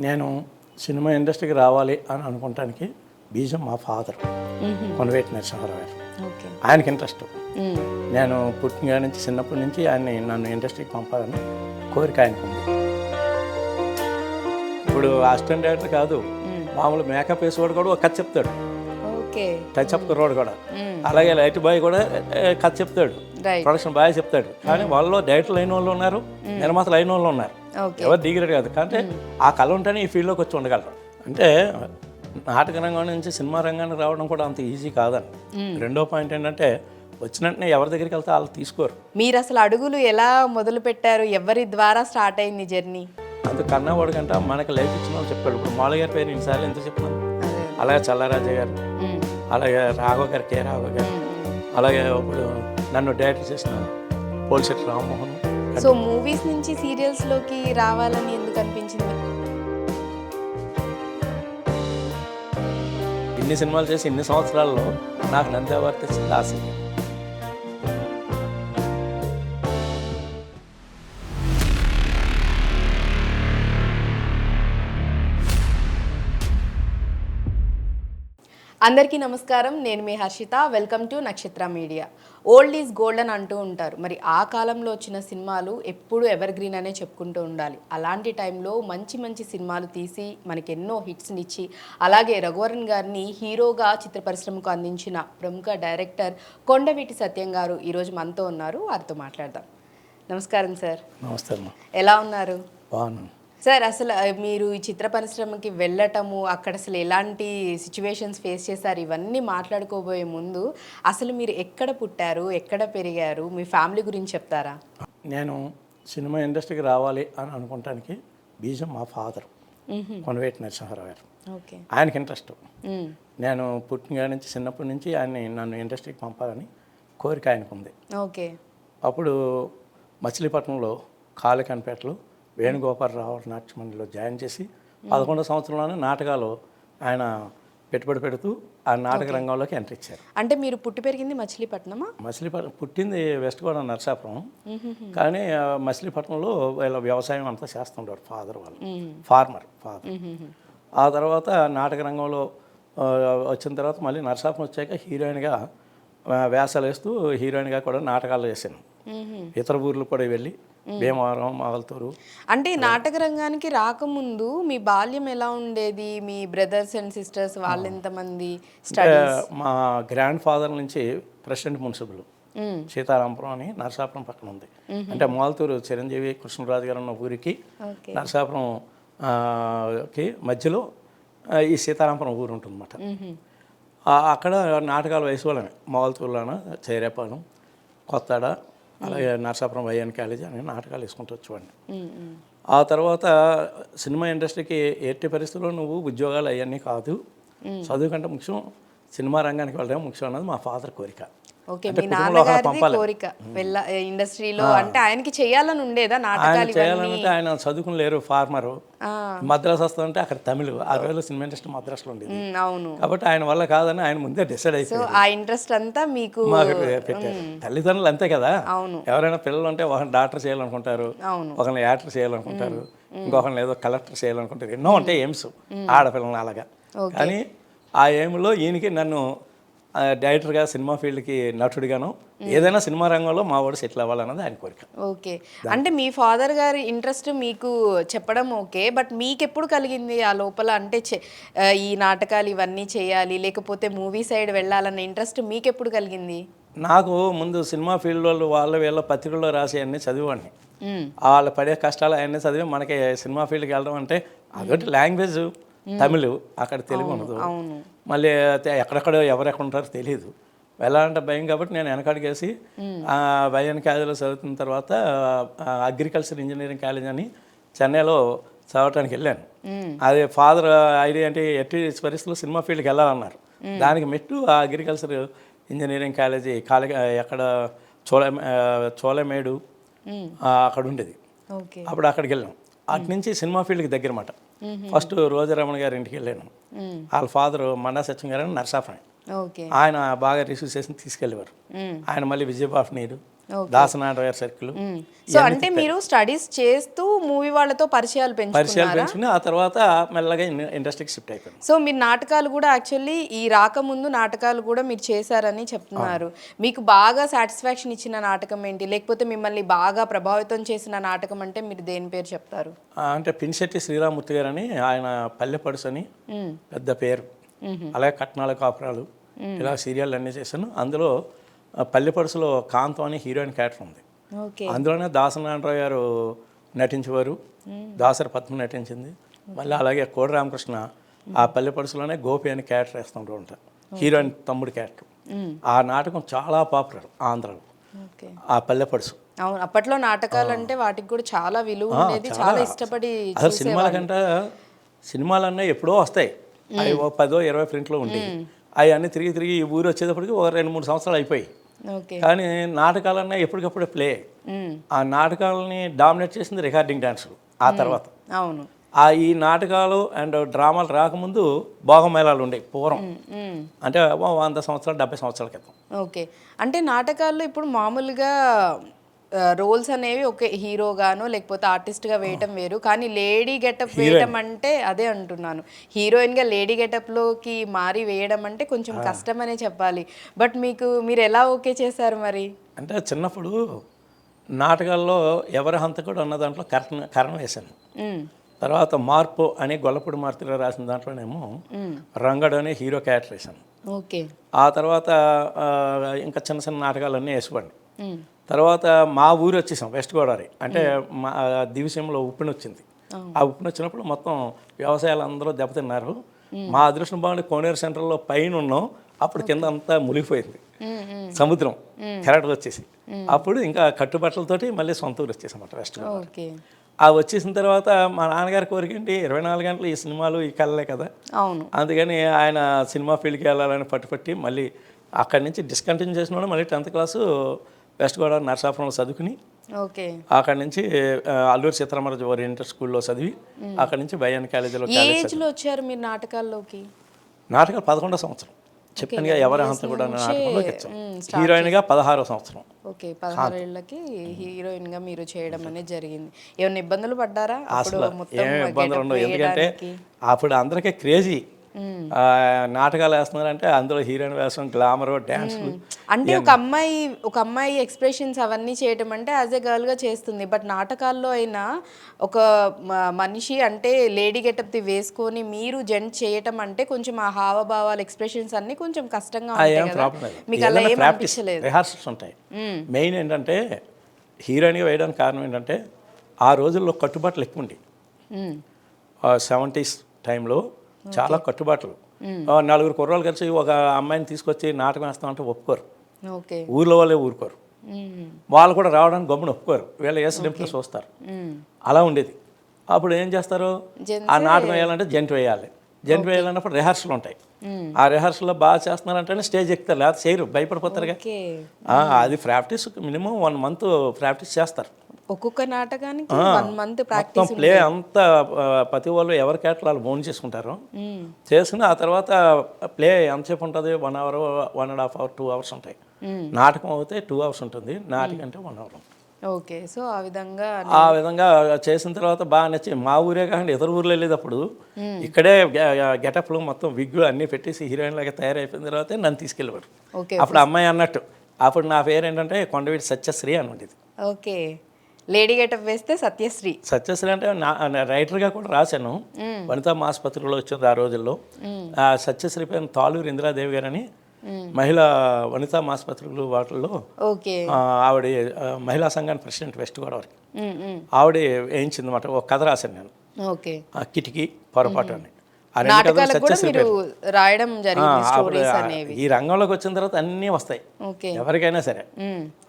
నేను సినిమా ఇండస్ట్రీకి రావాలి అని అనుకోవటానికి బీజం మా ఫాదర్ కొనవేటి నరసింహారావు గారు. ఆయనకి ఇంట్రెస్ట్. నేను పుట్టిన నుంచి చిన్నప్పటి నుంచి ఆయన్ని నన్ను ఇండస్ట్రీకి పంపాలని కోరిక ఆయనకు ఉంది. ఇప్పుడు అసిస్టెంట్ డైరెక్టర్ కాదు, మామూలు మేకప్ వేసేవాడు కూడా ఒక కథ చెప్తాడు, టచ్ అప్ కుర్రాడు కూడా, అలాగే లైట్ బాయ్ కూడా కథ చెప్తాడు, ప్రొడక్షన్ బాయ్ చెప్తాడు. కానీ వాళ్ళలో డైరెక్టర్లు అయిన వాళ్ళు ఉన్నారు, నిర్మాతలు అయిన వాళ్ళు ఉన్నారు, ఎవరు దిగిరాడు కాదు. కానీ ఆ కళ ఉంటేనే ఈ ఫీల్డ్లోకి వచ్చి ఉండగలరు. అంటే నాటక రంగం నుంచి సినిమా రంగానికి రావడం కూడా అంత ఈజీ కాదని. రెండో పాయింట్ ఏంటంటే వచ్చినట్టునే ఎవరి దగ్గరికి వెళ్తే వాళ్ళు తీసుకోరు. మీరు అసలు అడుగులు ఎలా మొదలు పెట్టారు, ఎవరి ద్వారా స్టార్ట్ అయింది జర్నీ? అందుకు కన్నవాడు కంటే మనకి లైఫ్ ఇచ్చిన వాళ్ళు చెప్పాడు. ఇప్పుడు మాల గారి పేరు ఇన్నిసార్లు ఎంత చెప్పినాను, అలాగే చల్లారాజయ్య గారు, అలాగే రాఘవ గారు, కే రాఘవ గారు, అలాగే ఇప్పుడు నన్ను డైరెక్ట్ చేసిన పోలిశెట్టి రామ్మోహన్. సో మూవీస్ నుంచి సీరియల్స్లోకి రావాలని ఎందుకు అనిపించింది? ఇన్ని సినిమాలు చేసి ఇన్ని సంవత్సరాల్లో నాకు నంది అవార్డు తెచ్చింది ఆ సినిమా. అందరికీ నమస్కారం, నేను మీ హర్షిత. వెల్కమ్ టు నక్షత్ర మీడియా. ఓల్డ్ ఈజ్ గోల్డ్ అని అంటూ ఉంటారు. మరి ఆ కాలంలో వచ్చిన సినిమాలు ఎప్పుడు ఎవర్ గ్రీన్ అనే చెప్పుకుంటూ ఉండాలి. అలాంటి టైంలో మంచి మంచి సినిమాలు తీసి మనకి ఎన్నో హిట్స్ని ఇచ్చి, అలాగే రఘువరన్ గారిని హీరోగా చిత్ర పరిశ్రమకు అందించిన ప్రముఖ డైరెక్టర్ కొండవీటి సత్యం గారు ఈరోజు మనతో ఉన్నారు. వారితో మాట్లాడదాం. నమస్కారం సార్. నమస్తే. ఎలా ఉన్నారు? బాగున్నాను సార్. అసలు మీరు ఈ చిత్ర పరిశ్రమకి వెళ్ళటము, అక్కడ అసలు ఎలాంటి సిచ్యువేషన్స్ ఫేస్ చేశారు, ఇవన్నీ మాట్లాడుకోబోయే ముందు అసలు మీరు ఎక్కడ పుట్టారు, ఎక్కడ పెరిగారు, మీ ఫ్యామిలీ గురించి చెప్తారా? నేను సినిమా ఇండస్ట్రీకి రావాలి అని అనుకోవటానికి బీజం మా ఫాదర్ కొనవేటి నరసింహారావు గారు. ఆయనకి ఇంట్రెస్ట్. నేను పుట్టిన నుంచి చిన్నప్పటి నుంచి ఆయన్ని నన్ను ఇండస్ట్రీకి పంపాలని కోరిక ఆయనకు ఉంది. అప్పుడు మచిలీపట్నంలో కాళికన్పేటలో వేణుగోపాలరావు నాట్యమండలిలో జాయిన్ చేసి 11వ సంవత్సరంలోనే నాటకాలు ఆయన పెట్టుబడి పెడుతూ ఆ నాటక రంగంలోకి ఎంట్రీ ఇచ్చారు. అంటే మీరు పుట్టి పెరిగింది మచిలీపట్నమా? మచిలీపట్నం పుట్టింది వెస్ట్ గోదావరి నరసాపురం. కానీ మచిలీపట్నంలో వీళ్ళ వ్యవసాయం అంతా చేస్తుంటారు, ఫాదర్ వాళ్ళు ఫార్మర్ ఫాదర్. ఆ తర్వాత నాటక రంగంలో వచ్చిన తర్వాత మళ్ళీ నరసాపురం వచ్చాక హీరోయిన్గా వేషాలు వేస్తూ హీరోయిన్గా కూడా నాటకాలు చేశాను. ఇతర ఊర్లు కూడా వెళ్ళి భీమవరం, మావల్తూరు. అంటే నాటక రంగానికి రాకముందు మీ బాల్యం ఎలా ఉండేది? మీ బ్రదర్స్ అండ్ సిస్టర్స్ వాళ్ళు ఎంతమంది? మా గ్రాండ్ ఫాదర్ నుంచి ప్రెసిడెంట్ మున్సిపల్ సీతారాంపురం అని నరసాపురం పక్కన ఉంది. అంటే మావల్తూరు చిరంజీవి కృష్ణరాజు గారు ఉన్న ఊరికి నరసాపురంకి మధ్యలో ఈ సీతారాంపురం ఊరు ఉంటుందన్నమాట. అక్కడ నాటకాలు వయసు వాళ్ళమే. మావల్తూరులోన చైరేపాలెం, కొత్తాడ, అలాగే నరసాపురం వైఎన్ కాలేజ్ అని నాటకాలు వేసుకుంటూ వచ్చేవాడిని. ఆ తర్వాత సినిమా ఇండస్ట్రీకి ఎట్టి పరిస్థితుల్లో నువ్వు ఉద్యోగాలు అవన్నీ కాదు, చదువు కంటే ముఖ్యం సినిమా రంగానికి వెళ్ళడం ముఖ్యం అన్నది మా ఫాదర్ కోరిక. కోరిక ఇండస్ట్రీలో అంటే ఆయనకి చేయాలని ఉండేదా? నాటకాలు చేయాలంటే ఆయన చదువుకుని లేరు, ఫార్మరు. మద్రాసు వస్తుందంటే అక్కడ తమిళ, ఆ రోజుల్లో సినిమా ఇండస్ట్రీ మద్రాసులో ఉండేది. అవును. కాబట్టి ఆయన వల్ల కాదని ఆయన ముందే డిసైడ్ అయిపోయారు. ఆ ఇంట్రెస్ట్ అంతా మీకు పెట్టారు. తల్లిదండ్రులు అంతే కదా, ఎవరైనా పిల్లలు ఉంటే ఒకరిని డాక్టర్ చేయాలనుకుంటారు, ఒకరిని యాక్టర్ చేయాలనుకుంటారు, ఇంకొకరిని ఏదో కలెక్టర్ చేయాలనుకుంటారు, ఎన్నో ఉంటాయి ఎయిమ్స్ ఆడపిల్లలు అలాగా. కానీ ఆ ఎయిమ్లో ఈయనకి నన్ను డైరెక్టర్గా, సినిమా ఫీల్డ్కి నటుడిగాను, ఏదైనా సినిమా రంగంలో మా వాడు సెటిల్ అవ్వాలన్నది ఆయన కోరిక. ఓకే. అంటే మీ ఫాదర్ గారి ఇంట్రెస్ట్ మీకు చెప్పడం ఓకే, బట్ మీకు ఎప్పుడు కలిగింది ఆ లోపల? అంటే ఈ నాటకాలు ఇవన్నీ చేయాలి, లేకపోతే మూవీ సైడ్ వెళ్ళాలన్న ఇంట్రెస్ట్ మీకు ఎప్పుడు కలిగింది? నాకు ముందు సినిమా ఫీల్డ్ వాళ్ళు వాళ్ళ వీళ్ళ పత్రికల్లో రాసి అన్నీ చదివాడిని. వాళ్ళు పడే కష్టాలు అవన్నీ చదివి మనకి సినిమా ఫీల్డ్కి వెళ్ళడం అంటే అదొకటి లాంగ్వేజ్ తమిళ్, అక్కడ తెలుగు ఉండదు. మళ్ళీ ఎక్కడెక్కడ ఎవరెక్కడ ఉంటారో తెలియదు, వెళ్ళాలంటే భయం. కాబట్టి నేను వెనకడిగేసి వైఎన్ కాలేజీలో చదువుతున్న తర్వాత అగ్రికల్చర్ ఇంజనీరింగ్ కాలేజ్ అని చెన్నైలో చదవటానికి వెళ్ళాను. అది ఫాదర్ ఐడియా అంటే ఎట్టి పరిస్థితుల్లో సినిమా ఫీల్డ్కి వెళ్ళాలన్నారు. దానికి మెట్టు ఆ అగ్రికల్చర్ ఇంజనీరింగ్ కాలేజీ ఎక్కడ చోళమేడు అక్కడ ఉండేది. అప్పుడు అక్కడికి వెళ్ళాం. అటు నుంచి సినిమా ఫీల్డ్కి దగ్గర మాట. ఫస్ట్ రోజారమణ గారి ఇంటికి వెళ్ళాను. వాళ్ళ ఫాదర్ మండా సత్యం గారు అని నరసాపురం. ఆయన బాగా రిసీవ్ చేసి తీసుకెళ్ళేవారు. ఆయన మళ్ళీ విజయబాఫ్ నీరు దాసనారాయణ సర్కిల్. సో అంటే మీరు స్టడీస్ చేస్తూ మూవీ వాళ్ళతో పరిచయాలు పెంచుకుని ఆ తర్వాత మెల్లగా ఇండస్ట్రీకి షిఫ్ట్ అయిపోయింది. సో మీరు నాటకాలు కూడా యాక్చువల్లీ ఈ రాకముందు నాటకాలు కూడా మీరు చేశారని చెప్తున్నారు. మీకు బాగా సాటిస్ఫాక్షన్ ఇచ్చిన నాటకం ఏంటి, లేకపోతే మిమ్మల్ని బాగా ప్రభావితం చేసిన నాటకం అంటే మీరు దేని పేరు చెప్తారు? అంటే పినిశెట్టి శ్రీరామూర్తి గారు అని, ఆయన పల్లెపడుసు అని పెద్ద పేరు. అలాగే కట్నాల కాపురాలు ఇలా సీరియల్ అన్నీ చేశాను. అందులో పల్లెపడుసులో కాంతం అని హీరోయిన్ క్యారెక్టర్ ఉంది. అందులోనే దాసనారాయణరావు గారు నటించేవారు, దాసరి పద్మ నటించింది. మళ్ళీ అలాగే కోడి రామకృష్ణ ఆ పల్లెపడుసులోనే గోపి అని క్యారెక్టర్ వేస్తుంటూ ఉంటారు, హీరోయిన్ తమ్ముడు క్యారెక్టర్. ఆ నాటకం చాలా పాపులర్ ఆంధ్రలో, ఆ పల్లెపడుసు. అవును, అప్పట్లో నాటకాలు అంటే వాటికి కూడా చాలా విలువ ఉండేది, చాలా ఇష్టపడి. అసలు సినిమాల కంటే సినిమాలన్నీ ఎప్పుడో వస్తాయి, అవి 10-20 ప్రింట్లో ఉండేవి. అవన్నీ తిరిగి ఈ ఊరు వచ్చేటప్పటికి 2-3 సంవత్సరాలు అయిపోయి. కానీ నాటకాలన్నా ఎప్పటికప్పుడు ప్లే. ఆ నాటకాలని డామినేట్ చేసింది రికార్డింగ్ డాన్సులు. ఆ తర్వాత అవును, ఈ నాటకాలు అండ్ డ్రామాలు రాకముందు భోగమేళాలు ఉండేవి పూర్వం, అంటే 100 సంవత్సరాలు 70 సంవత్సరాల క్రితం. ఓకే, అంటే నాటకాల్లో ఇప్పుడు మామూలుగా రోల్స్ అనేవి ఒక హీరోగానో లేకపోతే ఆర్టిస్ట్గా వేయటం వేరు, కానీ లేడీ గెటప్ వేయటం అంటే అదే అంటున్నాను, హీరోయిన్గా లేడీ గెటప్లోకి మారి వేయడం అంటే కొంచెం కష్టం అనే చెప్పాలి. బట్ మీరు ఎలా ఓకే చేశారు మరి? అంటే చిన్నప్పుడు నాటకాల్లో ఎవరి హంతకుడు అన్న దాంట్లో కరణం వేశాను. తర్వాత మార్పు అని గొల్లపూడి మార్తిలో రాసిన దాంట్లోనేమో రంగడు అనే హీరో క్యారెక్టర్ వేశాను. ఓకే, ఆ తర్వాత ఇంకా చిన్న నాటకాలన్నీ వేసుకోండి. తర్వాత మా ఊరు వచ్చేసాం, వెస్ట్ గోదావరి. అంటే మా దివిసీమలో ఉప్పిన వచ్చింది. ఆ ఉప్పిన వచ్చినప్పుడు మొత్తం వ్యవసాయాలు అందరూ దెబ్బతిన్నారు. మా అదృష్టం బాగుండి కోనేరు సెంటర్లో పైన ఉన్నాం, అప్పుడు కింద అంతా మునిగిపోయింది సముద్రం, కెరటలు వచ్చేసి. అప్పుడు ఇంకా కట్టుబట్టలతోటి మళ్ళీ సొంత ఊరు వచ్చేసామట వెస్ట్ గోదావరి. ఆ వచ్చేసిన తర్వాత మా నాన్నగారి కోరికేంటి, 24 గంటలు ఈ సినిమాలు ఈ కళ్ళే కదా. అవును, అందుకని ఆయన సినిమా ఫీల్డ్కి వెళ్ళాలని పట్టుపట్టి మళ్ళీ అక్కడి నుంచి డిస్కంటిన్యూ చేసిన మళ్ళీ 10th క్లాసు వెస్ట్ గోదావరి నరసాపురంలో చదువుకుని, అక్కడి నుంచి అల్లూరి సీతారామరాజు ఓరియంటల్ స్కూల్లో చదివి, అక్కడి నుంచి బయ్యాన్ కాలేజీలో. ఏజ్లో వచ్చారు మీరు నాటకాల్లోకి? నాటకాలు 11వ సంవత్సరం చెప్పానుగా, ఎవరి హంత కూడా నాటకంలోకి వచ్చాం. హీరోయిన్గా 16వ సంవత్సరం. ఓకే, 16 ఏళ్ళకి హీరోయిన్గా మీరు చేయడం అనేది జరిగింది. ఏమైనా ఇబ్బందులు పడ్డారా? అసలు ఏమి ఇబ్బందులు ఉండవు, ఎందుకంటే అప్పుడు అందరికీ క్రేజీ నాటకాలు వేస్తున్నారంటే అందులో హీరోయిన్ వేస్తాం, గ్లామర్ డ్యాన్స్. అంటే ఒక అమ్మాయి ఎక్స్ప్రెషన్స్ అవన్నీ చేయటం అంటే యాజ్ ఎ గర్ల్గా చేస్తుంది. బట్ నాటకాల్లో అయినా ఒక మనిషి అంటే లేడీ గెటప్ వేసుకొని మీరు జెంట్ చేయటం అంటే కొంచెం ఆ హావభావాలు ఎక్స్ప్రెషన్స్ అన్ని కొంచెం కష్టంగా ఉంటాయి కదా, మీకు అలా ఏం అనిపించలేదు? రిహార్సల్స్ ఉంటాయి. మెయిన్ ఏంటంటే హీరోయిన్గా వేయడానికి కారణం ఏంటంటే ఆ రోజుల్లో కట్టుబాట్లు ఎక్కువ ఉండి, 70s టైంలో చాలా కట్టుబాట్లు. 4 కుర్రాళ్ళు కలిసి ఒక అమ్మాయిని తీసుకొచ్చి నాటకం వేస్తామంటే ఒప్పుకోరు, ఊర్లో వాళ్ళే ఊరుకోరు. వాళ్ళు కూడా రావడానికి గమ్మున ఒప్పుకోరు, వీళ్ళ డింపులు చూస్తారు. అలా ఉండేది. అప్పుడు ఏం చేస్తారు, ఆ నాటకం వేయాలంటే జంట్ వేయాలి. జంట్ వేయాలన్నప్పుడు రిహార్సల్ ఉంటాయి. ఆ రిహార్సల్లో బాగా చేస్తున్నారంటేనే స్టేజ్ ఎక్కుతారు, లేకపోతే చేయరు, భయపడిపోతారుగా. అది ప్రాక్టీస్ మినిమం 1 month ప్రాక్టీస్ చేస్తారు. ఒక్కొక్క నాటకానికి 1 month ప్రాక్టీస్. ప్లే అంతా ప్రతి వాళ్ళు ఎవరి క్యారెక్టర్ వాళ్ళు బోన్ చేసుకుంటారు. చేసుకుని ఆ తర్వాత ప్లే ఎంతసేపు ఉంటుంది, 1 hour, 1.5 hour, 2 hours ఉంటాయి. నాటకం అయితే 2 hours ఉంటుంది, నాటకం అంటే 1 hour. ఓకే, సో ఆ విధంగా చేసిన తర్వాత బాగా నచ్చి మా ఊరే కాకుండా ఇతర ఊర్లో వెళ్ళేటప్పుడు ఇక్కడే గెటప్లు మొత్తం విగ్గులు అన్నీ పెట్టేసి హీరోయిన్ లాగా తయారైపోయిన తర్వాత నన్ను తీసుకెళ్ళేవారు. అప్పుడు అమ్మాయి అన్నట్టు, అప్పుడు నా పేరు ఏంటంటే కొండవీటి సత్యశ్రీ అని ఉండేది. ఓకే, లేడీ గెటప్ వేస్తే సత్యశ్రీ. సత్యశ్రీ అంటే రైటర్గా కూడా రాశాను, వనితా ఆసుపత్రిలో వచ్చింది ఆ రోజుల్లో. సత్యశ్రీ పేరు తాళూరు ఇందిరాదేవి గారని మహిళా వనితా ఆసుపత్రులు వాటిల్లో ఆవిడ మహిళా సంఘానికి ప్రెసిడెంట్ వెస్ట్ గోదావరి. ఆవిడ వేయించింది అన్నమాట. ఒక కథ రాశాను నేను, కిటికీ పొరపాటు అని. ఈ రంగంలోకి వచ్చిన తర్వాత అన్నీ వస్తాయి ఎవరికైనా సరే.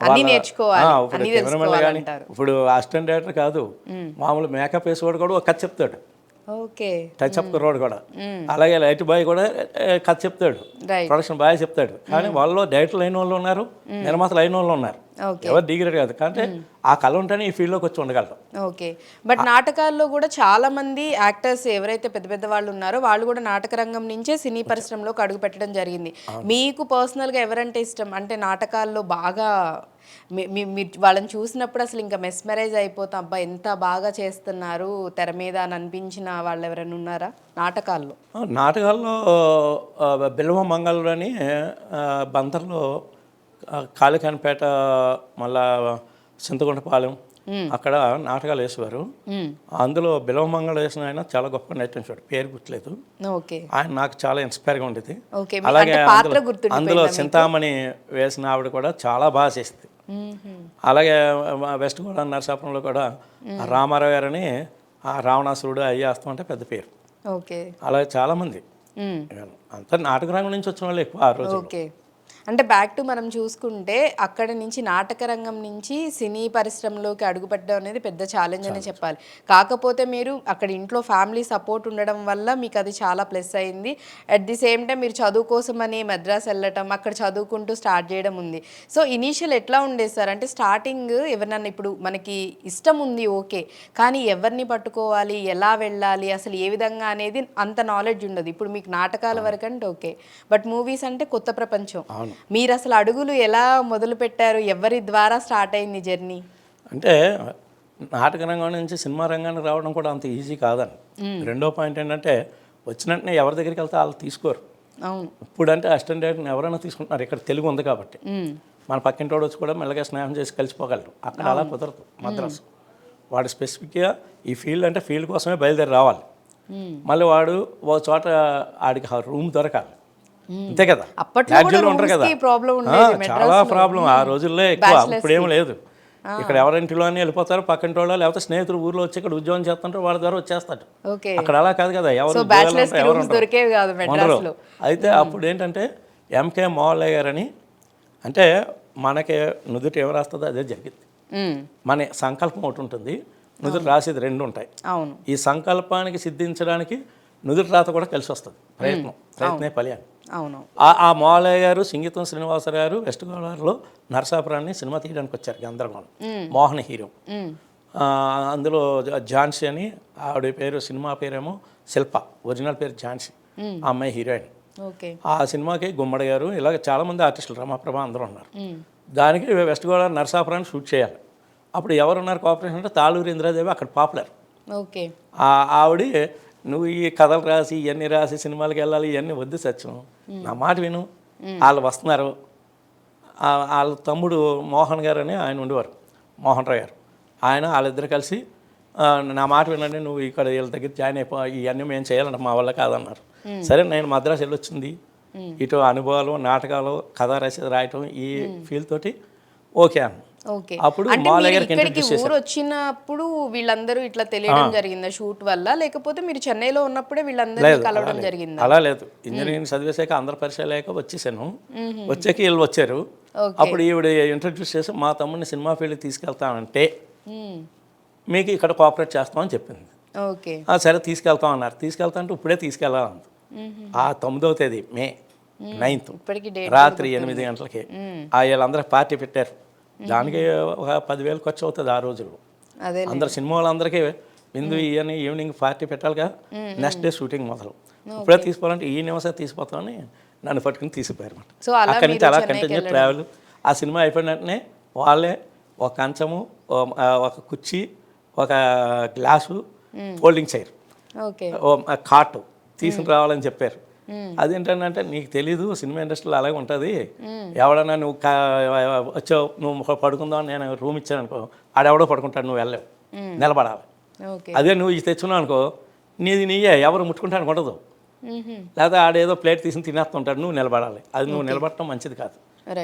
కెమెరామెన్ కానీ ఇప్పుడు అసిస్టెంట్ డైరెక్టర్ కాదు, మామూలు మేకప్ వేసేవాడు కూడా ఒక కథ చెప్తాడు, టచ్ అప్ రోడ్ కూడా. అలాగే లైట్ బాయ్ కూడా కథ చెప్తాడు, ప్రొడక్షన్ బాయ్ చెప్తాడు. కానీ వాళ్ళలో డైరెక్టర్లు అయిన వాళ్ళు ఉన్నారు, నిర్మాతలు అయిన వాళ్ళు ఉన్నారు. ఓకే ఎవరు డిగ్రేడ్ కాదు, అంటే ఆ కళ ఉంటేనే ఈ ఫీల్డ్లోకి వచ్చి ఉండగలరు. ఓకే. బట్ నాటకాల్లో కూడా చాలా మంది యాక్టర్స్ ఎవరైతే పెద్ద పెద్ద వాళ్ళు ఉన్నారో వాళ్ళు కూడా నాటక రంగం నుంచే సినీ పరిశ్రమలోకి అడుగు పెట్టడం జరిగింది. మీకు పర్సనల్గా ఎవరంటే ఇష్టం? అంటే నాటకాల్లో బాగా మీరు వాళ్ళని చూసినప్పుడు అసలు ఇంకా మెస్మరైజ్ అయిపోతాం, అబ్బా ఎంత బాగా చేస్తున్నారు తెర మీద అని అనిపించిన వాళ్ళు ఎవరైనా ఉన్నారా నాటకాల్లో? నాటకాల్లో బిల్వ మంగళూరు అని బందర్లో కాళికానిపేట, మళ్ళా చింతగుంటపాలెం అక్కడ నాటకాలు వేసేవారు. అందులో బిల్వ మంగళ వేసిన ఆయన చాలా గొప్ప నటించాడు, పేరు గుర్తులేదు. ఓకే. ఆయన నాకు చాలా ఇన్స్పైర్గా ఉండేది. ఓకే. అలాగే అంటే పాత్ర గుర్తుండిపోయిందా అందులో మీకు? చింతామణి వేసిన ఆవిడ కూడా చాలా బాగా చేసింది. అలాగే వెస్ట్ గోదావరి నరసాపురంలో కూడా రామారావు గారని ఆ రావణాసురుడు అయ్యి వస్తామంటే పెద్ద పేరు. ఓకే. అలాగే చాలామంది అంతా నాటక రంగం నుంచి వచ్చిన వాళ్ళు ఎక్కువ ఆ రోజు. ఓకే. అంటే బ్యాక్ టు మనం చూసుకుంటే అక్కడ నుంచి నాటక రంగం నుంచి సినీ పరిశ్రమలోకి అడుగుపెట్టడం అనేది పెద్ద ఛాలెంజ్ అనే చెప్పాలి. కాకపోతే మీరు అక్కడ ఇంట్లో ఫ్యామిలీ సపోర్ట్ ఉండడం వల్ల మీకు అది చాలా ప్లస్ అయింది. అట్ ది సేమ్ టైం మీరు చదువు కోసం అని మద్రాస్ వెళ్ళటం, అక్కడ చదువుకుంటూ స్టార్ట్ చేయడం ఉంది. సో ఇనీషియల్ ఎట్లా ఉండేది సార్? అంటే స్టార్టింగ్ ఎవరినన్నా ఇప్పుడు మనకి ఇష్టం ఉంది ఓకే, కానీ ఎవరిని పట్టుకోవాలి, ఎలా వెళ్ళాలి, అసలు ఏ విధంగా అనేది అంత నాలెడ్జ్ ఉండదు. ఇప్పుడు మీకు నాటకాల వరకు అంటే ఓకే, బట్ మూవీస్ అంటే కొత్త ప్రపంచం. మీరు అసలు అడుగులు ఎలా మొదలు పెట్టారు? ఎవరి ద్వారా స్టార్ట్ అయింది జర్నీ? అంటే నాటక రంగం నుంచి సినిమా రంగానికి రావడం కూడా అంత ఈజీ కాదని. రెండో పాయింట్ ఏంటంటే వచ్చిన వెంటనే ఎవరి దగ్గరికి వెళ్తే వాళ్ళు తీసుకోరు. అవును. ఇప్పుడంటే అసిస్టెంట్ డైరెక్టర్ని ఎవరైనా తీసుకుంటున్నారు, ఇక్కడ తెలుగు ఉంది కాబట్టి. మన పక్కింటోడు వచ్చి కూడా మెల్లగా స్నేహం చేసి కలిసిపోగలరు. అక్కడ అలా కుదరదు మద్రాసు. వాడు స్పెసిఫిక్గా ఈ ఫీల్డ్ అంటే ఫీల్డ్ కోసమే బయలుదేరి రావాలి. మళ్ళీ వాడు ఒక చోట ఆడికి రూమ్ దొరకాలి, అంతే కదా. యాక్చువల్గా ఉంటారు కదా, చాలా ప్రాబ్లం ఆ రోజుల్లో ఎక్కువ. ఇప్పుడు ఏం లేదు, ఇక్కడ ఎవరింటిలో అని వెళ్ళిపోతారు, పక్కింటి వాళ్ళు లేకపోతే స్నేహితులు ఊర్లో వచ్చి ఇక్కడ ఉద్యోగం చేస్తుంటారు, వాళ్ళ ద్వారా వచ్చేస్తాడు. అక్కడ అలా కాదు కదా, ఎవరు ఉండరు. అయితే అప్పుడు ఏంటంటే ఎంకే మోహల్లయ్య గారని, అంటే మనకి నుదుటి ఏం రాస్తుందో అదే జరిగింది. మన సంకల్పం ఒకటి ఉంటుంది, నుదుటి రాసేది రెండు ఉంటాయి. ఈ సంకల్పానికి సిద్ధించడానికి నుదుటి రాత కూడా కలిసి వస్తుంది. ప్రయత్నే ఫలి అని. ఆ మోహల్లయ్య గారు, సింగీతం శ్రీనివాసరావు గారు వెస్ట్ గోదావరిలో నరసాపురాన్ని సినిమా తీయడానికి వచ్చారు. గందరగోళం మోహన్ హీరో. అందులో ఝాన్సీ అని ఆవిడ పేరు, సినిమా పేరేమో శిల్ప, ఒరిజినల్ పేరు ఝాన్సీ. ఆ అమ్మాయి హీరోయిన్. ఆ సినిమాకి గుమ్మడి గారు, ఇలాగ చాలామంది ఆర్టిస్టులు, రమాప్రభ అందరూ ఉన్నారు. దానికి వెస్ట్ గోదావరి నరసాపురాన్ని షూట్ చేయాలి. అప్పుడు ఎవరున్నారు కోఆపరేషన్ అంటే తాళూరి ఇంద్రాదేవి అక్కడ పాపులర్. ఆవిడ నువ్వు ఈ కథలు రాసి ఇవన్నీ రాసి సినిమాలకు వెళ్ళాలి, ఇవన్నీ వద్దు సత్యం, నా మాట విను, వాళ్ళు వస్తున్నారు. వాళ్ళ తమ్ముడు మోహన్ గారు అని ఆయన ఉండేవారు, మోహన్ రావు గారు. ఆయన వాళ్ళిద్దరు కలిసి నా మాట వినండి, నువ్వు ఇక్కడ వీళ్ళ దగ్గర జాయిన్ అయిపో, ఇవన్నీ మేము చేయాలంటే మా వల్ల కాదన్నారు. సరే నేను మద్రాసు వెళ్ళొచ్చింది, ఇటు అనుభవాలు, నాటకాలు, కథ రాయటం ఈ ఫీల్డ్ తోటి ఓకే అన్న. అప్పుడు ఊరు వచ్చినప్పుడు వీళ్ళందరూ ఇట్లా తెలియడం జరిగిందా షూట్ వల్ల, లేకపోతే మీరు చెన్నైలో ఉన్నప్పుడే వీళ్ళందరూ కలవడం జరిగిందా? అలా లేదు, ఇంజనీరింగ్ చదివేసాక ఆంధ్ర పరిచయం లేక వచ్చేసాను. వచ్చాక వీళ్ళు వచ్చారు. అప్పుడు ఈవిడ ఇంట్రడ్యూస్ చేసి మా తమ్ముడిని సినిమా ఫీల్డ్కి తీసుకెళ్తానంటే మీకు ఇక్కడ కోఆపరేట్ చేస్తామని చెప్పింది. సరే తీసుకెళ్తాం అన్నారు. తీసుకెళ్తా అంటే ఇప్పుడే తీసుకెళ్ళాలంది. ఆ 9వ తేదీ మే 9th రాత్రి 8 గంటలకి వీళ్ళందరూ పార్టీ పెట్టారు. దానికి ఒక 10,000 ఖర్చు అవుతుంది ఆ రోజుల్లో. అందరు సినిమా వాళ్ళందరికీ విందు ఇవన్నీ ఈవినింగ్ పార్టీ పెట్టాలిగా. నెక్స్ట్ డే షూటింగ్ మొదలు. ఇప్పుడే తీసుకోవాలంటే ఈ నిమిషం తీసిపోతామని నన్ను పట్టుకుని తీసిపోయారు అన్నమాట. అక్కడి నుంచి అలా కంటిన్యూ ట్రావెల్. ఆ సినిమా అయిపోయిన వెంటనే వాళ్ళే ఒక కంచము, ఒక కుర్చీ, ఒక గ్లాసు, ఫోల్డింగ్ చైర్, కాటు తీసుకుని రావాలని చెప్పారు. అదేంటంటే నీకు తెలీదు, సినిమా ఇండస్ట్రీలో అలాగే ఉంటుంది, ఎవడన్నా నువ్వు వచ్చావు నువ్వు పడుకుందాం నేను రూమ్ ఇచ్చాను అనుకో, ఆడెవడో పడుకుంటాడు, నువ్వు వెళ్ళలేవు, నిలబడాలి. అదే నువ్వు ఇది తెచ్చున్నావు అనుకో, నీయే ఎవరు ముట్టుకుంటానికి ఉండదు. లేదా ఆడేదో ప్లేట్ తీసుకుని తినేస్తుంటాడు, నువ్వు నిలబడాలి. అది నువ్వు నిలబడటం మంచిది కాదు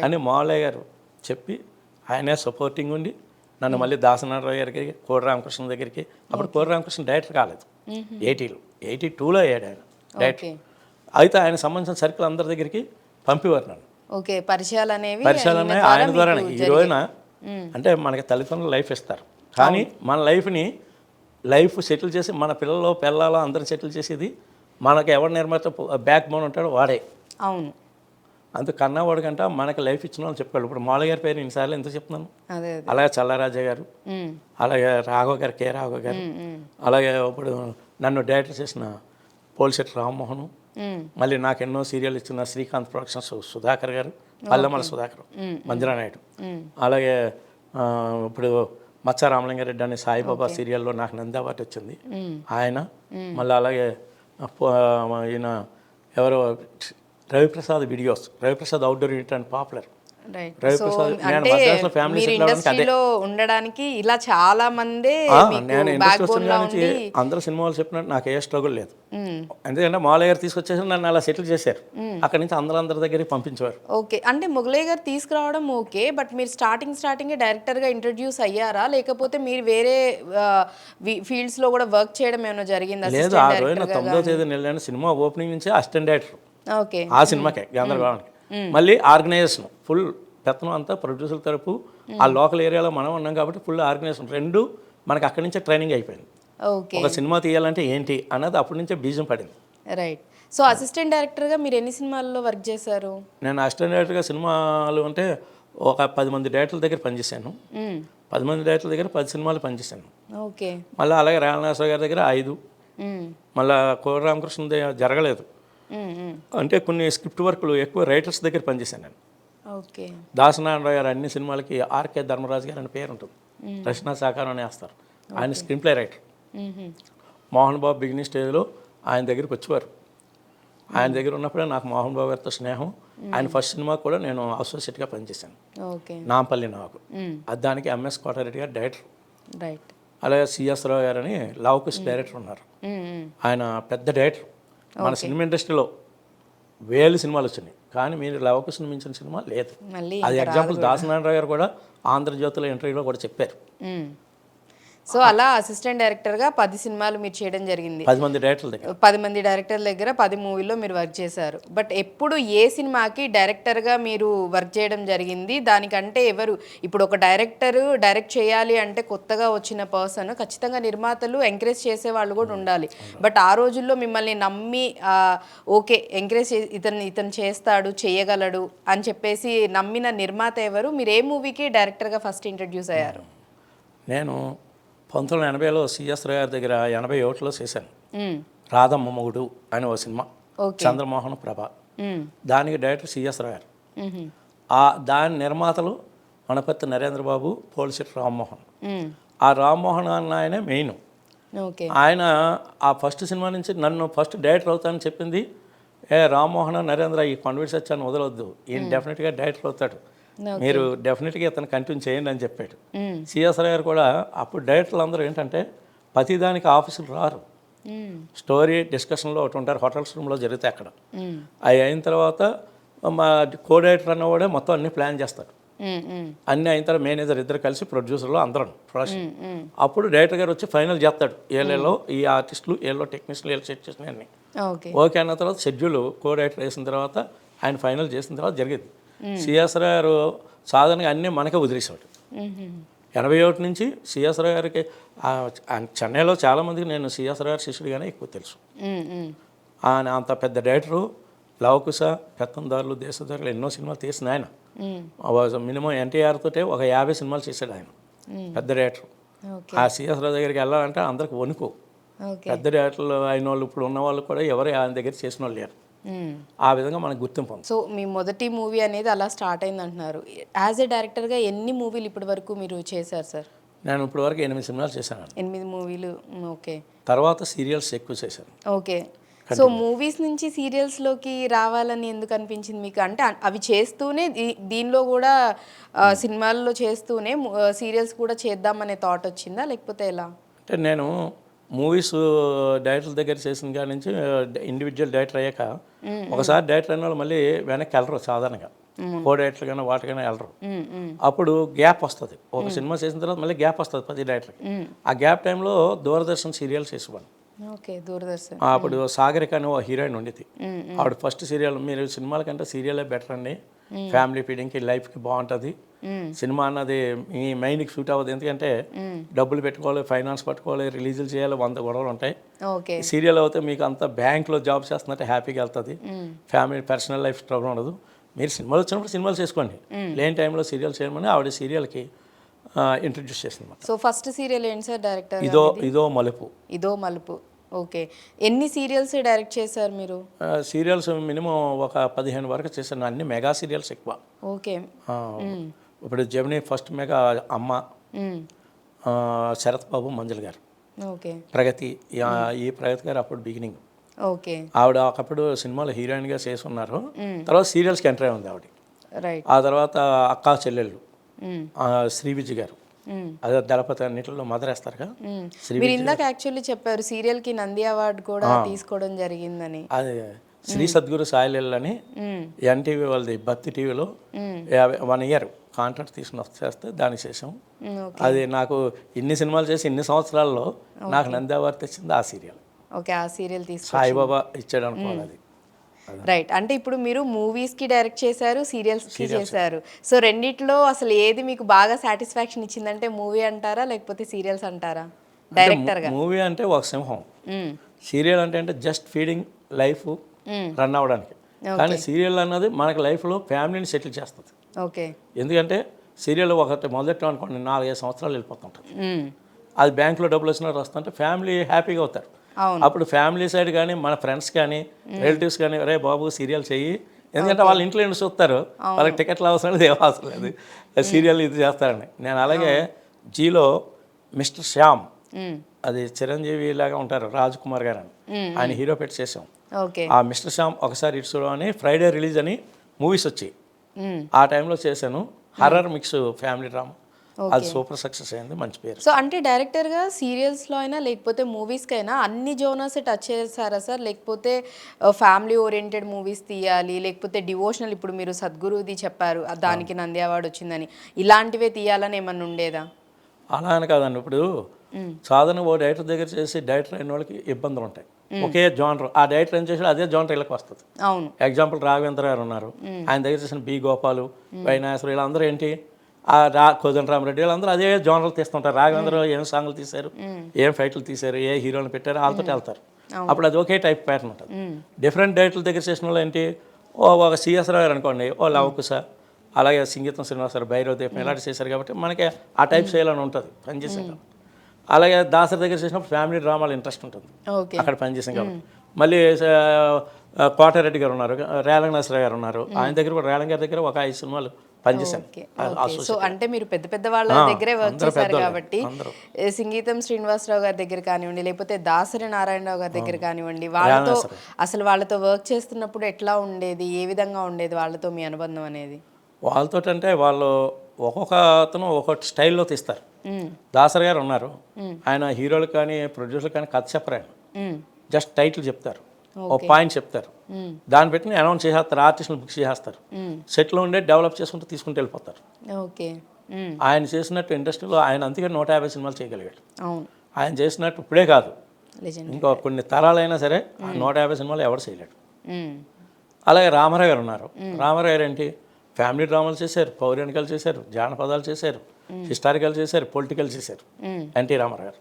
అని మోహల్లయ్య గారు చెప్పి ఆయనే సపోర్టింగ్ ఉండి నన్ను మళ్ళీ దాసనారాయణ గారికి, కోడి రామకృష్ణ దగ్గరికి, అప్పుడు కోడి రామకృష్ణ డైరెక్టర్ కాలేదు, 82లో అయ్యాడు ఆయన డైరెక్టర్. అయితే ఆయన సంబంధించిన సర్కిల్ అందరి దగ్గరికి పంపేవారు నన్ను. పరిచయాలు అనేవి ఆయన ద్వారానే. ఈ రోజున అంటే మనకి తల్లిదండ్రులు లైఫ్ ఇస్తారు, కానీ మన లైఫ్ సెటిల్ చేసి మన పిల్లలు అందరిని సెటిల్ చేసేది మనకి ఎవరు నిర్మాత బ్యాక్ బోన్ ఉంటాడో వాడే. అందుకు కన్నవాడు కంటే మనకి లైఫ్ ఇచ్చిన వాళ్ళు చెప్పాడు. ఇప్పుడు మాల గారి పేరు ఇన్నిసార్లు ఎందుకు చెప్తున్నాను. అదే అలాగే చల్లారాజా గారు, అలాగే రాఘవ గారు, కె రాఘవ గారు, అలాగే ఇప్పుడు నన్ను డైరెక్టర్ చేసిన పోలిశెట్టి రామ్మోహన్, మళ్ళీ నాకు ఎన్నో సీరియల్ ఇచ్చిన శ్రీకాంత్ ప్రొడక్షన్స్ సుధాకర్ గారు, పల్లెమల సుధాకర్, మంజులా నాయుడు, అలాగే ఇప్పుడు మచ్చ రామలింగారెడ్డి అనే సాయిబాబా సీరియల్లో నాకు నంది అవార్డు వచ్చింది ఆయన. మళ్ళీ అలాగే ఈయన ఎవరో Ravi Prasad videos, Ravi Prasad outdoor unit and popular. Ravi Prasad నేను మద్రాసులో ఫ్యామిలీ ఇండస్ట్రీలో ఉండడానికి ఇలా చాలా మంది నేను ఇండస్ట్రీ నుంచి అందరూ సినిమాలు చెప్పినట్టు నాకు ఏ స్ట్రగుల్ లేదు. ఎందుకంటే మాలయ్య గారు తీసుకొచ్చేసి నన్ను అలా సెటిల్ చేశారు. అక్కడి నుంచి అందరి దగ్గరికి పంపించేవారు. ఓకే, అంటే మొగలయ్య గారు తీసుకురావడం ఓకే, బట్ మీరు స్టార్టింగ్ డైరెక్టర్గా ఇంట్రడ్యూస్ అయ్యారా, లేకపోతే మీరు వేరే ఫీల్డ్స్ లో కూడా వర్క్ చేయడం ఏమైనా జరిగిందా? లేదు, ఆ రోజున 9వ తేదీ వెళ్ళాను. సినిమా ఓపెనింగ్ నుంచి అసిస్టెంట్ డైరెక్టర్ ఓకే ఆ సినిమాకే గందరగోళానికి. మళ్ళీ ఆర్గనైజేషన్ ఫుల్ పెత్తనం అంతా ప్రొడ్యూసర్ తరపు, ఆ లోకల్ ఏరియాలో మనం ఉన్నాం కాబట్టి ఫుల్ ఆర్గనైజేషన్ రెండు మనకి అక్కడి నుంచే ట్రైనింగ్ అయిపోయింది. ఓకే, ఒక సినిమా తీయాలంటే ఏంటి అన్నది అప్పటి నుంచే బీజం పడింది. రైట్. సో అసిస్టెంట్ డైరెక్టర్గా మీరు ఎన్ని సినిమాల్లో వర్క్ చేశారు? నేను అసిస్టెంట్ డైరెక్టర్గా సినిమాలు అంటే ఒక 10 మంది డైరెక్టర్ల దగ్గర పనిచేశాను. 10 మంది డైరెక్టర్ల దగ్గర 10 సినిమాలు పనిచేశాను. ఓకే, మళ్ళీ అలాగే రామనాథరావు గారి దగ్గర 5, మళ్ళీ కోర రామకృష్ణ జరగలేదు. అంటే కొన్ని స్క్రిప్ట్ వర్క్లు ఎక్కువ రైటర్స్ దగ్గర పనిచేశాను నేను. ఓకే, దాసనారాయణ గారు అన్ని సినిమాలకి ఆర్కే ధర్మరాజు గారు అని పేరు ఉంటుంది, రచనా సహకారం అని వేస్తారు. ఆయన screen play writer. Mohan Babu beginning స్టేజ్లో ఆయన దగ్గరికి వచ్చేవారు. ఆయన దగ్గర ఉన్నప్పుడే నాకు మోహన్ బాబు గారితో స్నేహం. ఆయన ఫస్ట్ సినిమా కూడా నేను అసోసియేట్గా పనిచేశాను, నాంపల్లి నాకు. దానికి ఎంఎస్ కోటారెడ్డి గారు డైరెక్టర్. రైట్. అలాగే సిఎస్ రావు గారు అని లవకుశ్ డైరెక్టర్ ఉన్నారు. ఆయన పెద్ద డైరెక్టర్. మన సినిమా ఇండస్ట్రీలో 1000 సినిమాలు వచ్చినాయి, కానీ మీరు లవకుశను మించిన సినిమా లేదు. అది ఎగ్జాంపుల్ దాసనారాయణ గారు కూడా ఆంధ్రజ్యోతిలో ఇంటర్వ్యూలో కూడా చెప్పారు. సో అలా అసిస్టెంట్ డైరెక్టర్గా 10 సినిమాలు మీరు చేయడం జరిగింది. 10 మంది డైరెక్టర్ల దగ్గర 10 మంది డైరెక్టర్ల దగ్గర 10 మూవీల్లో మీరు వర్క్ చేశారు. బట్ ఎప్పుడు ఏ సినిమాకి డైరెక్టర్గా మీరు వర్క్ చేయడం జరిగింది? దానికంటే ఎవరు ఇప్పుడు ఒక డైరెక్ట్ చేయాలి అంటే కొత్తగా వచ్చిన పర్సన్ ఖచ్చితంగా నిర్మాతలు ఎంకరేజ్ చేసే వాళ్ళు కూడా ఉండాలి. బట్ ఆ రోజుల్లో మిమ్మల్ని నమ్మి ఓకే ఎంకరేజ్ ఇతను చేస్తాడు, చేయగలడు అని చెప్పేసి నమ్మిన నిర్మాత ఎవరు? మీరు ఏ మూవీకి డైరెక్టర్గా ఫస్ట్ ఇంట్రడ్యూస్ అయ్యారు? నేను 1980లో సిఎస్ రావు గారి దగ్గర 81లో చేశాను. రాధమ్మ మొగుడు అని ఓ సినిమా, చంద్రమోహన్ ప్రభ. దానికి డైరెక్టర్ సిఎస్ రావు గారు. దాని నిర్మాతలు వనపర్తి నరేంద్రబాబు, పోలిశెట్టి రామ్మోహన్. ఆ రామ్మోహన్ అన్న ఆయనే మెయిన్. ఆయన ఆ ఫస్ట్ సినిమా నుంచి నన్ను ఫస్ట్ డైరెక్టర్ అవుతానని చెప్పింది. రామ్మోహన్ నరేంద్ర ఈ కొండవీటి సత్యాన్ని వదలొద్దు, ఈయన డెఫినెట్గా డైరెక్టర్ అవుతాడు, మీరు డెఫినెట్గా ఇతను కంటిన్యూ చేయండి అని చెప్పాడు. సిఎస్ఆర్ గారు కూడా అప్పుడు డైరెక్టర్లు అందరూ ఏంటంటే ప్రతిదానికి ఆఫీసులు రారు, స్టోరీ డిస్కషన్లో ఒకటి ఉంటారు, హోటల్స్ రూమ్లో జరుగుతాయి అక్కడ. అవి అయిన తర్వాత మా కో డైరెక్టర్ అన్నవాడే మొత్తం అన్ని ప్లాన్ చేస్తాడు. అన్నీ అయిన తర్వాత మేనేజర్ ఇద్దరు కలిసి ప్రొడ్యూసర్లో అందరం ప్రొడక్షన్. అప్పుడు డైరెక్టర్ గారు వచ్చి ఫైనల్ చేస్తాడు, ఏళ్ళలో ఈ ఆర్టిస్టులు, ఏళ్ళలో టెక్నీషియన్లు, ఏళ్ళు సెట్ చేసిన అన్నీ ఓకే అన్న తర్వాత షెడ్యూల్ కో డైరెక్టర్ వేసిన తర్వాత ఆయన ఫైనల్ చేసిన తర్వాత జరిగేది. సిఎస్ రావు గారు సాధారణంగా అన్నీ మనకే వదిలేసేవాడు. 81 నుంచి సిఎస్ రావు గారికి చెన్నైలో చాలామందికి నేను సిఎస్ రావు గారి శిష్యుడిగానే ఎక్కువ తెలుసు. ఆయన అంత పెద్ద డైరెక్టరు, లవకుశ, పెత్తందారులు, దేశదారులు ఎన్నో సినిమాలు తీసిన ఆయన. మినిమం ఎన్టీఆర్ తోటే ఒక 50 సినిమాలు చేశాడు ఆయన, పెద్ద డైరెక్టర్. ఆ సిఎస్ రావు దగ్గరికి వెళ్ళాలంటే అందరికి వణుకు. పెద్ద డైరెక్టర్లు అయిన వాళ్ళు ఇప్పుడు ఉన్న వాళ్ళు కూడా ఎవరు ఆయన దగ్గర చేసిన వాళ్ళు లేరు. ఆ విధంగా మనకు గుర్తింపు ఉంది. సో మీ మొదటి మూవీ అనేది అలా స్టార్ట్ అయింది అంటున్నారు. యాజ్ ఏ డైరెక్టర్గా ఎన్ని మూవీలు ఇప్పటి వరకు మీరు చేశారు సార్? నేను ఇప్పటి వరకు 8 సినిమాలు చేశాను. 8 మూవీలు. ఓకే. తర్వాత సీరియల్స్ ఎక్కువ చేశాను. ఓకే. సో మూవీస్ నుంచి సీరియల్స్లోకి రావాలని ఎందుకు అనిపించింది మీకు? అంటే అవి చేస్తూనే దీనిలో కూడా సినిమాల్లో చేస్తూనే సీరియల్స్ కూడా చేద్దామనే థాట్ వచ్చిందా, లేకపోతే ఎలా? అంటే నేను మూవీస్ డైరెక్టర్ దగ్గర చేసిన కాడి నుంచి ఇండివిజువల్ డైరెక్టర్ అయ్యాక ఒకసారి డైరెక్టర్ అయిన వాళ్ళు మళ్ళీ వెనక్కి వెళ్ళరు, సాధారణంగా కో డైరెక్టర్ కానీ వాటికైనా వెళ్ళరు. అప్పుడు గ్యాప్ వస్తుంది, ఒక సినిమా చేసిన తర్వాత మళ్ళీ గ్యాప్ వస్తుంది ప్రతి డైరెక్టర్కి. ఆ గ్యాప్ టైంలో దూరదర్శన్ సీరియల్స్ చేసేవాడు. ఓకే, దూరదర్శన్. అప్పుడు సాగరిక అని ఓ హీరోయిన్ ఉండేది. ఆవిడ ఫస్ట్ సీరియల్, మీరు సినిమాల కంటే సీరియలే బెటర్ అండి, ఫ్యామిలీ ఫీడింగ్కి, లైఫ్కి బాగుంటుంది. సినిమా అన్నది మీ మైండ్కి సూట్ అవ్వదు, ఎందుకంటే డబ్బులు పెట్టుకోవాలి, ఫైనాన్స్ పట్టుకోవాలి, రిలీజులు చేయాలి, 100 గొడవలు ఉంటాయి. సీరియల్ అయితే మీకు అంతా బ్యాంక్లో జాబ్ చేస్తున్నట్టే హ్యాపీగా వెళ్తుంది, ఫ్యామిలీ పర్సనల్ లైఫ్ ట్రబుల్ ఉండదు. మీరు సినిమాలు వచ్చినప్పుడు సినిమాలు చేసుకోండి, లేని టైంలో సీరియల్ చేయమని ఆవిడ సీరియల్కి ఇంట్రడ్యూస్ చేసింది. సో ఫస్ట్ సీరియల్ ఏంటి సార్ డైరెక్టర్? ఇదో మలుపు. ఇదో మలుపు. ఓకే. ఎన్ని సీరియల్స్ డైరెక్ట్ చేశారు మీరు? సీరియల్స్ మినిమం ఒక 15 వరకు చేశాను. అన్ని మెగా సీరియల్స్ ఎక్కువ. ఓకే. ఇప్పుడు జమినీ ఫస్ట్ మెగా అమ్మ, శరత్ బాబు, మంజుల గారు. ఓకే. ప్రగతి, ఈ ప్రగతి గారు అప్పుడు బిగినింగ్. ఓకే. ఆవిడ ఒకప్పుడు సినిమాలో హీరోయిన్గా చేసి ఉన్నారు. తర్వాత సీరియల్స్కి ఎంటర్ అయి ఉంది ఆవిడ. రైట్. ఆ తర్వాత అక్కా చెల్లెళ్ళు, శ్రీవిజయ్ గారు, అదే దళపతి అన్నింటిలో మదరేస్తారుగా. మీరు ఇందాక యాక్చువల్లీ చెప్పారు సీరియల్కి నంది అవార్డు కూడా తీసుకోవడం జరిగిందని. అదే శ్రీ సద్గురు సాయిలీల అని ఎన్టీవీ వాళ్ళది భక్తి టీవీలో 1 year కాంట్రాక్ట్ తీసుకుని చేస్తే దానికి చేసాం. అది నాకు ఇన్ని సినిమాలు చేసి ఇన్ని సంవత్సరాల్లో నాకు నంది అవార్డు తెచ్చింది ఆ సీరియల్. ఓకే. ఆ సీరియల్ తీసుకు సాయిబాబా ఇచ్చాడు అనుకోవాలి అది. రైట్. అంటే ఇప్పుడు మీరు మూవీస్కి డైరెక్ట్ చేశారు, సీరియల్స్కి చేశారు. సో రెండిట్లో అసలు ఏది మీకు బాగా సాటిస్ఫాక్షన్ ఇచ్చిందంటే మూవీ అంటారా లేకపోతే సీరియల్స్ అంటారా డైరెక్టర్గా? మూవీ అంటే ఒక సింహం, సీరియల్ అంటే జస్ట్ ఫీడింగ్ లైఫ్ రన్ అవ్వడానికి. కానీ సీరియల్ అన్నది మనకి లైఫ్లో ఫ్యామిలీని సెటిల్ చేస్తుంది. ఓకే. ఎందుకంటే సీరియల్ ఒకటి మొదట అనుకోండి 4-5 సంవత్సరాలు వెళ్ళిపోతుంటుంది. అది బ్యాంకులో డబ్బులు వచ్చినట్టు వస్తుంటే ఫ్యామిలీ హ్యాపీగా అవుతారు. అప్పుడు ఫ్యామిలీ సైడ్ కానీ మన ఫ్రెండ్స్ కానీ రిలేటివ్స్ కానీ రే బాబు సీరియల్ చెయ్యి, ఎందుకంటే వాళ్ళ ఇంట్లో ఏంటి చూస్తారు, వాళ్ళకి టికెట్లు అవసరం లేదు, ఏం అవసరం లేదు, సీరియల్ ఇది చేస్తారని. నేను అలాగే జీలో మిస్టర్ శ్యామ్, అది చిరంజీవి లాగా ఉంటారు రాజ్ కుమార్ గారు అని, ఆయన హీరో పెట్టి చేసాం. ఆ మిస్టర్ శ్యామ్ ఒకసారి ఇట్స్ అని ఫ్రైడే రిలీజ్ అని మూవీస్ వచ్చాయి. ఆ టైంలో చేశాను. హర్రర్ మిక్స్ ఫ్యామిలీ డ్రామా, అది సూపర్ సక్సెస్ అయింది, మంచి పేరు. సో అంటే డైరెక్టర్గా సీరియల్స్లో అయినా లేకపోతే మూవీస్కి అయినా అన్ని జోనర్స్ టచ్ చేశారా సార్? లేకపోతే ఫ్యామిలీ ఓరియంటెడ్ మూవీస్ తీయాలి, లేకపోతే డివోషనల్, ఇప్పుడు మీరు సద్గురుది చెప్పారు దానికి నంది అవార్డు వచ్చిందని, ఇలాంటివే తీయాలని ఏమన్నా ఉండేదా? అలా అని కాదండి. ఇప్పుడు సాధారణ ఓ డైరెక్టర్ దగ్గర చేసి డైరెక్టర్ అయిన వాళ్ళకి ఇబ్బందులు ఉంటాయి. ఒకే జోనర్, ఆ డైరెక్టర్ ఏం చేసి అదే జోనర్ వీళ్ళకి వస్తుంది. అవును. ఎగ్జాంపుల్ రాఘవేంద్ర గారు ఉన్నారు, ఆయన దగ్గర చేసిన బి గోపాలు, వైనాశ్వరు, వీళ్ళందరూ ఏంటి కోదండరామరెడ్డి, వీళ్ళందరూ అదే జోనర్లు తీస్తుంటారు. రాఘవేంద్ర ఏం సాంగ్లు తీశారు, ఏం ఫైట్లు తీశారు, ఏ హీరోలు పెట్టారు, వాళ్ళతో వెళ్తారు. అప్పుడు అది ఒకే టైప్ ప్యాటర్న్ ఉంటుంది. డిఫరెంట్ డైరెక్టర్ల దగ్గర చేసిన వాళ్ళు ఏంటి, ఒక సిఎస్ రావు గారు అనుకోండి, లవకుశ, అలాగే సంగీతం శ్రీనివాసరావు, భైరవ దీపం ఇలాంటి చేశారు కాబట్టి మనకి ఆ టైప్ చేయాలని ఉంటుంది పనిచేసాం. అలాగే దాసరి దగ్గర చేసినప్పుడు ఫ్యామిలీ డ్రామాలు ఇంట్రెస్ట్ ఉంటుంది, అక్కడ పనిచేసాం కాబట్టి. మళ్ళీ కోటారెడ్డి గారు ఉన్నారు, రేలంగ నరసరావు గారు ఉన్నారు, ఆయన దగ్గర కూడా రేలంగ గారి దగ్గర ఒక 5 సినిమాలు పనిచేశాను. సో అంటే మీరు పెద్ద పెద్ద వాళ్ళ దగ్గరే వర్క్ చేశారు కాబట్టి సంగీతం శ్రీనివాసరావు గారి దగ్గర కానివ్వండి, లేకపోతే దాసరి నారాయణరావు గారి దగ్గర కానివ్వండి, వాళ్ళతో అసలు వాళ్ళతో వర్క్ చేస్తున్నప్పుడు ఎట్లా ఉండేది, ఏ విధంగా ఉండేది వాళ్ళతో మీ అనుబంధం అనేది? వాళ్ళతో అంటే వాళ్ళు ఒక్కొక్క అతను ఒక్కొక్క స్టైల్లో తీస్తారు. దాసరి గారు ఉన్నారు, ఆయన హీరోలు కానీ ప్రొడ్యూసర్లు కానీ కథ చెప్పరు, ఆయన జస్ట్ టైటిల్ చెప్తారు, ఒక పాయింట్ చెప్తారు, దాన్ని పెట్టి అనౌన్స్ చేసేస్తారు, ఆర్టిస్టులు బుక్ చేసేస్తారు, సెట్లో ఉండే డెవలప్ చేసుకుంటూ తీసుకుంటూ వెళ్ళిపోతారు. ఓకే. ఆయన చేసినట్టు ఇండస్ట్రీలో ఆయన అందుకే 150 సినిమాలు చేయగలిగాడు. ఆయన చేసినట్టు ఇప్పుడే కాదు, ఇంకో కొన్ని తరాలైనా సరే 150 సినిమాలు ఎవరు చేయలేడు. అలాగే రామారావు గారు ఉన్నారు, రామారావు గారు ఏంటి ఫ్యామిలీ డ్రామాలు చేశారు, పౌరాణికాలు చేశారు, జానపదాలు చేశారు, హిస్టారికల్ చేశారు, పొలిటికల్ చేశారు ఎన్టీ రామారావు గారు.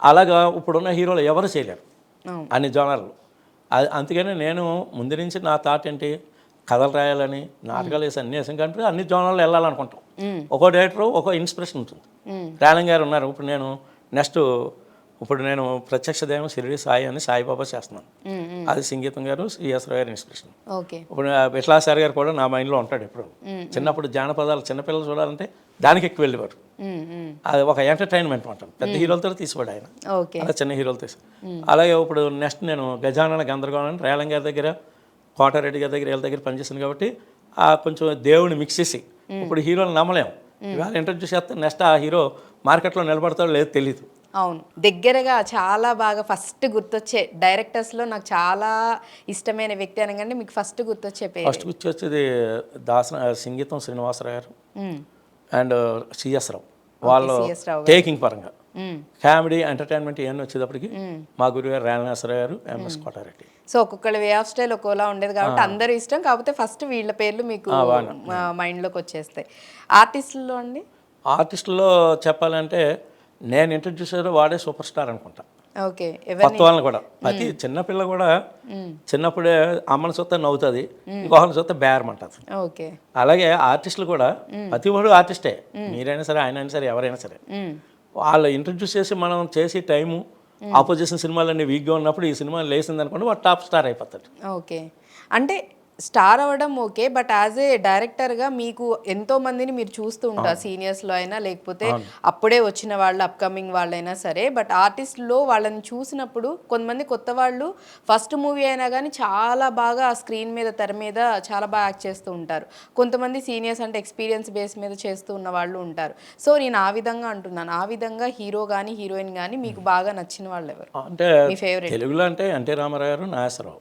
అలాగా ఇప్పుడున్న హీరోలు ఎవరు చేయలేరు అన్ని జోనర్లు. అందుకని నేను ముందు నుంచి నా థాట్ ఏంటి, కథలు రాయాలని, నాటకాలు వేసి అన్ని వేసాం కంటే అన్ని జోనర్లు వెళ్ళాలనుకుంటాం. ఒక్కో డైరెక్టర్ ఒక్కో ఇన్స్పిరేషన్ ఉంటుంది. రేలంగ గారు ఉన్నారు, ఇప్పుడు నేను ప్రత్యక్ష దైవం షిరిడి సాయి అని సాయిబాబా చేస్తున్నాను, అది సంగీతం గారు సిఎస్ రావు గారి ఇన్స్పిరేషన్. ఇప్పుడు విట్లాసారి గారు కూడా నా మైండ్లో ఉంటాడు. ఎప్పుడు చిన్నప్పుడు జానపదాలు చిన్నపిల్లలు చూడాలంటే దానికి ఎక్కువ వెళ్ళేవారు, అది ఒక ఎంటర్టైన్మెంట్ ఉంటుంది. పెద్ద హీరోలతో తీసివాడు ఆయన, అలా చిన్న హీరోలు తీసి. అలాగే ఇప్పుడు నెక్స్ట్ నేను గజానన గందరగోళం రేలంగ గారి దగ్గర, కోటారెడ్డి గారి దగ్గర, వీళ్ళ దగ్గర పనిచేసాను కాబట్టి కొంచెం దేవుడిని మిక్స్ చేసి ఇప్పుడు హీరోలు నమ్మలేము. ఇవాళ ఇంట్రడ్యూస్ చేస్తే నెక్స్ట్ ఆ హీరో మార్కెట్లో నిలబడతాడో లేదో తెలియదు. అవును, దగ్గరగా చాలా బాగా ఫస్ట్ గుర్తొచ్చే డైరెక్టర్స్లో నాకు చాలా ఇష్టమైన వ్యక్తి అనగానే మీకు ఫస్ట్ గుర్తొచ్చే పేరు? ఫస్ట్ గుర్తొచ్చేది సంగీతం శ్రీనివాసరావు గారు అండ్ సిఎస్ రావు. వాళ్ళు టేకింగ్ పరంగా కామెడీ ఎంటర్టైన్మెంట్ ఇవన్నీ వచ్చేటప్పటికి మా గురువు గారు రేలంగనాథరావు గారు, ఎంఎస్ కోటారెడ్డి. సో ఒక్కొక్కళ్ళ వే ఆఫ్ స్టైల్ ఒక్కోలా ఉండేది కాబట్టి అందరూ ఇష్టం, కాకపోతే ఫస్ట్ వీళ్ళ పేర్లు మీకు మైండ్లోకి వచ్చేస్తాయి. ఆర్టిస్టుల్లో అండి? ఆర్టిస్టుల్లో చెప్పాలంటే నేను ఇంట్రడ్యూస్ అయ్యారు వాడే సూపర్ స్టార్ అనుకుంటా. ఓకే. కొత్త వాళ్ళని కూడా ప్రతి చిన్నపిల్ల కూడా చిన్నప్పుడే అమ్మని చూస్తే నవ్వుతుంది, ఇంకొకరిని చూస్తే బేరమంటుంది. ఓకే. అలాగే ఆర్టిస్టులు కూడా ప్రతి ఒక్కడు ఆర్టిస్టే, మీరైనా సరే ఆయన అయినా సరే ఎవరైనా సరే. వాళ్ళు ఇంట్రడ్యూస్ చేసి మనం చేసి టైము ఆపోజిషన్ సినిమాలన్నీ వీక్గా ఉన్నప్పుడు ఈ సినిమా లేసింది అనుకోండి వాడు టాప్ స్టార్ అయిపోతాడు. ఓకే. అంటే స్టార్ అవ్వడం ఓకే, బట్ యాజ్ ఏ డైరెక్టర్గా మీకు ఎంతో మందిని మీరు చూస్తూ ఉంటారు, సీనియర్స్లో అయినా లేకపోతే అప్పుడే వచ్చిన వాళ్ళు అప్కమింగ్ వాళ్ళైనా సరే. బట్ ఆర్టిస్ట్లో వాళ్ళని చూసినప్పుడు కొంతమంది కొత్త వాళ్ళు ఫస్ట్ మూవీ అయినా కానీ చాలా బాగా ఆ స్క్రీన్ మీద తెర మీద చాలా బాగా యాక్ట్ చేస్తూ ఉంటారు. కొంతమంది సీనియర్స్ అంటే ఎక్స్పీరియన్స్ బేస్ మీద చేస్తూ ఉన్న వాళ్ళు ఉంటారు. సో నేను ఆ విధంగా అంటున్నాను, ఆ విధంగా హీరో కానీ హీరోయిన్ కానీ మీకు బాగా నచ్చిన వాళ్ళు ఎవరు, అంటే మీ ఫేవరెట్? తెలుగులో అంటే ఎన్టీ రామారావు గారు, నాగేశ్వరరావు.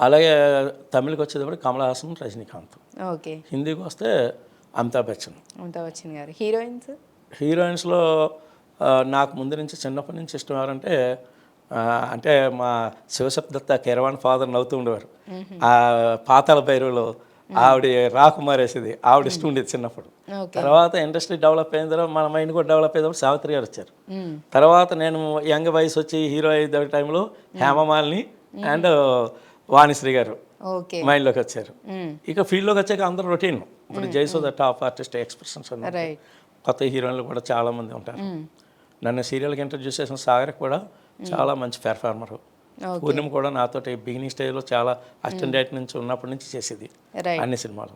అలాగే తమిళకి వచ్చేటప్పుడు కమల్ హాసన్, రజనీకాంత్. ఓకే. హిందీకి వస్తే అమితాబ్ బచ్చన్. అమితాబ్ బచ్చన్ గారు. హీరోయిన్స్? హీరోయిన్స్లో నాకు ముందు నుంచి చిన్నప్పటి నుంచి ఇష్టం ఎవరంటే అంటే మా శివశబ్దత్త కెరవాన్ ఫాదర్ నవ్వుతూ ఉండేవారు. ఆ పాతాళ భైరవులో ఆవిడ రాకుమార్ వేసేది, ఆవిడ ఇష్టం ఉండేది చిన్నప్పుడు. తర్వాత ఇండస్ట్రీ డెవలప్ అయిన తర్వాత మన మైండ్ కూడా డెవలప్ అయినప్పుడు సావిత్రి గారు వచ్చారు. తర్వాత నేను యంగ్ వయసు వచ్చి హీరో అయ్యే టైంలో హేమమాలిని అండ్ వాణిశ్రీ గారు మైండ్లోకి వచ్చారు. ఇక ఫీల్డ్లోకి వచ్చాక అందరూ రొటీన్. ఇప్పుడు జయసుధ టాప్ ఆర్టిస్ట్, ఎక్స్ప్రెషన్స్ ఉన్నారు, కొత్త హీరోయిన్లు కూడా చాలామంది ఉంటారు. నన్ను సీరియల్కి ఇంట్రడ్యూస్ చేసిన సాగర్ కూడా చాలా మంచి పెర్ఫార్మరు. పూర్ణిమ కూడా నాతో బిగినింగ్ స్టేజ్లో చాలా అసిస్టెంట్ డైరెక్టర్ నుంచి ఉన్నప్పటి నుంచి చేసేది అన్ని సినిమాలు.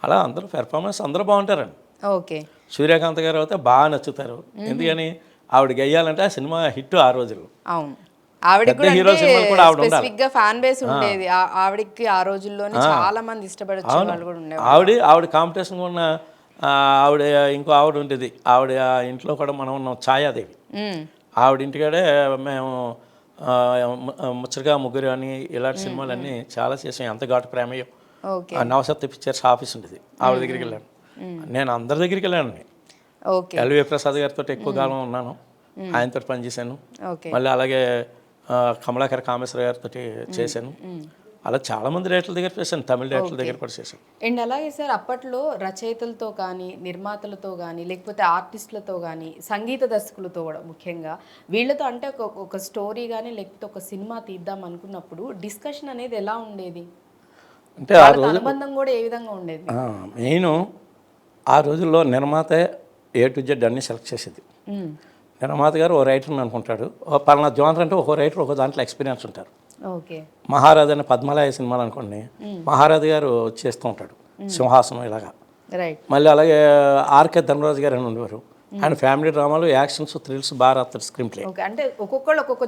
అలా అందరూ పెర్ఫార్మెన్స్ అందరూ బాగుంటారండి. ఓకే. సూర్యకాంత్ గారు అయితే బాగా నచ్చుతారు, ఎందుకని ఆవిడకి వెయ్యాలంటే ఆ సినిమా హిట్ ఆ రోజుల్లో. అవును, ఆవిడకి హీరో సినిమాలు కూడా ఆవిడ ఉండాలి. స్పెసిఫిక్ గా ఫ్యాన్ బేస్ ఉండేది ఆవిడకి. ఆ రోజుల్లోనే చాలా మంది ఇష్టపడే వాళ్ళు కూడా ఉండేవారు. ఆవిడ కాంపిటీషన్ ఉన్న ఆవిడ ఇంకో ఆవిడ ఉండేది, ఆవిడ ఇంట్లో కూడా మనం ఉన్నాం, ఛాయాదేవి. ఆవిడ ఇంటికాడే మేము ముచ్చటగా ముగ్గురు అని ఇలాంటి సినిమాలన్నీ చాలా చేసాం. ఎంత ఘాటు ప్రేమయో. నవశక్తి పిక్చర్స్ ఆఫీస్ ఉండేది, ఆవిడ దగ్గరికి వెళ్ళాను. నేను అందరి దగ్గరికి వెళ్ళాను. ఎల్వి ప్రసాద్ గారితో ఎక్కువ కాలం ఉన్నాను, ఆయనతో పనిచేశాను. మళ్ళీ అలాగే కమలాకర్ కామేశ్వర గారితో చేశాను. అలా చాలామంది డైరెక్టర్ల దగ్గర చేశాను, తమిళ డైరెక్టర్ల దగ్గర కూడా చేశాను. అండ్ అలాగే సార్, అప్పట్లో రచయితలతో కానీ, నిర్మాతలతో కానీ, లేకపోతే ఆర్టిస్టులతో కానీ, సంగీత దర్శకులతో కూడా ముఖ్యంగా వీళ్ళతో అంటే ఒక స్టోరీ కానీ లేకపోతే ఒక సినిమా తీద్దాం అనుకున్నప్పుడు డిస్కషన్ అనేది ఎలా ఉండేది, అంటే ఆ రోజు అనుబంధం కూడా ఏ విధంగా ఉండేది? మెయిన్ ఆ రోజుల్లో నిర్మాత A to Z అన్నీ సెలెక్ట్ చేసేది. నిర్మాత గారు ఓ రైటర్ని అనుకుంటాడు, పలానా జోనర్ అంటే ఒక రైటర్ ఒక దాంట్లో ఎక్స్పీరియన్స్ ఉంటారు. ఓకే. మహారాజు అనే పద్మలాయ సినిమాలు అనుకోండి, మహారాజు గారు చేస్తూ ఉంటాడు సింహాసనం ఇలాగా. మళ్ళీ అలాగే ఆర్కే ధర్మరాజు గారు అని ఉండేవారు, ఆయన ఫ్యామిలీ డ్రామాలు, యాక్షన్స్, థ్రిల్స్ బాగా రాస్తారు స్క్రీన్ ప్లే. అంటే ఒక్కొక్క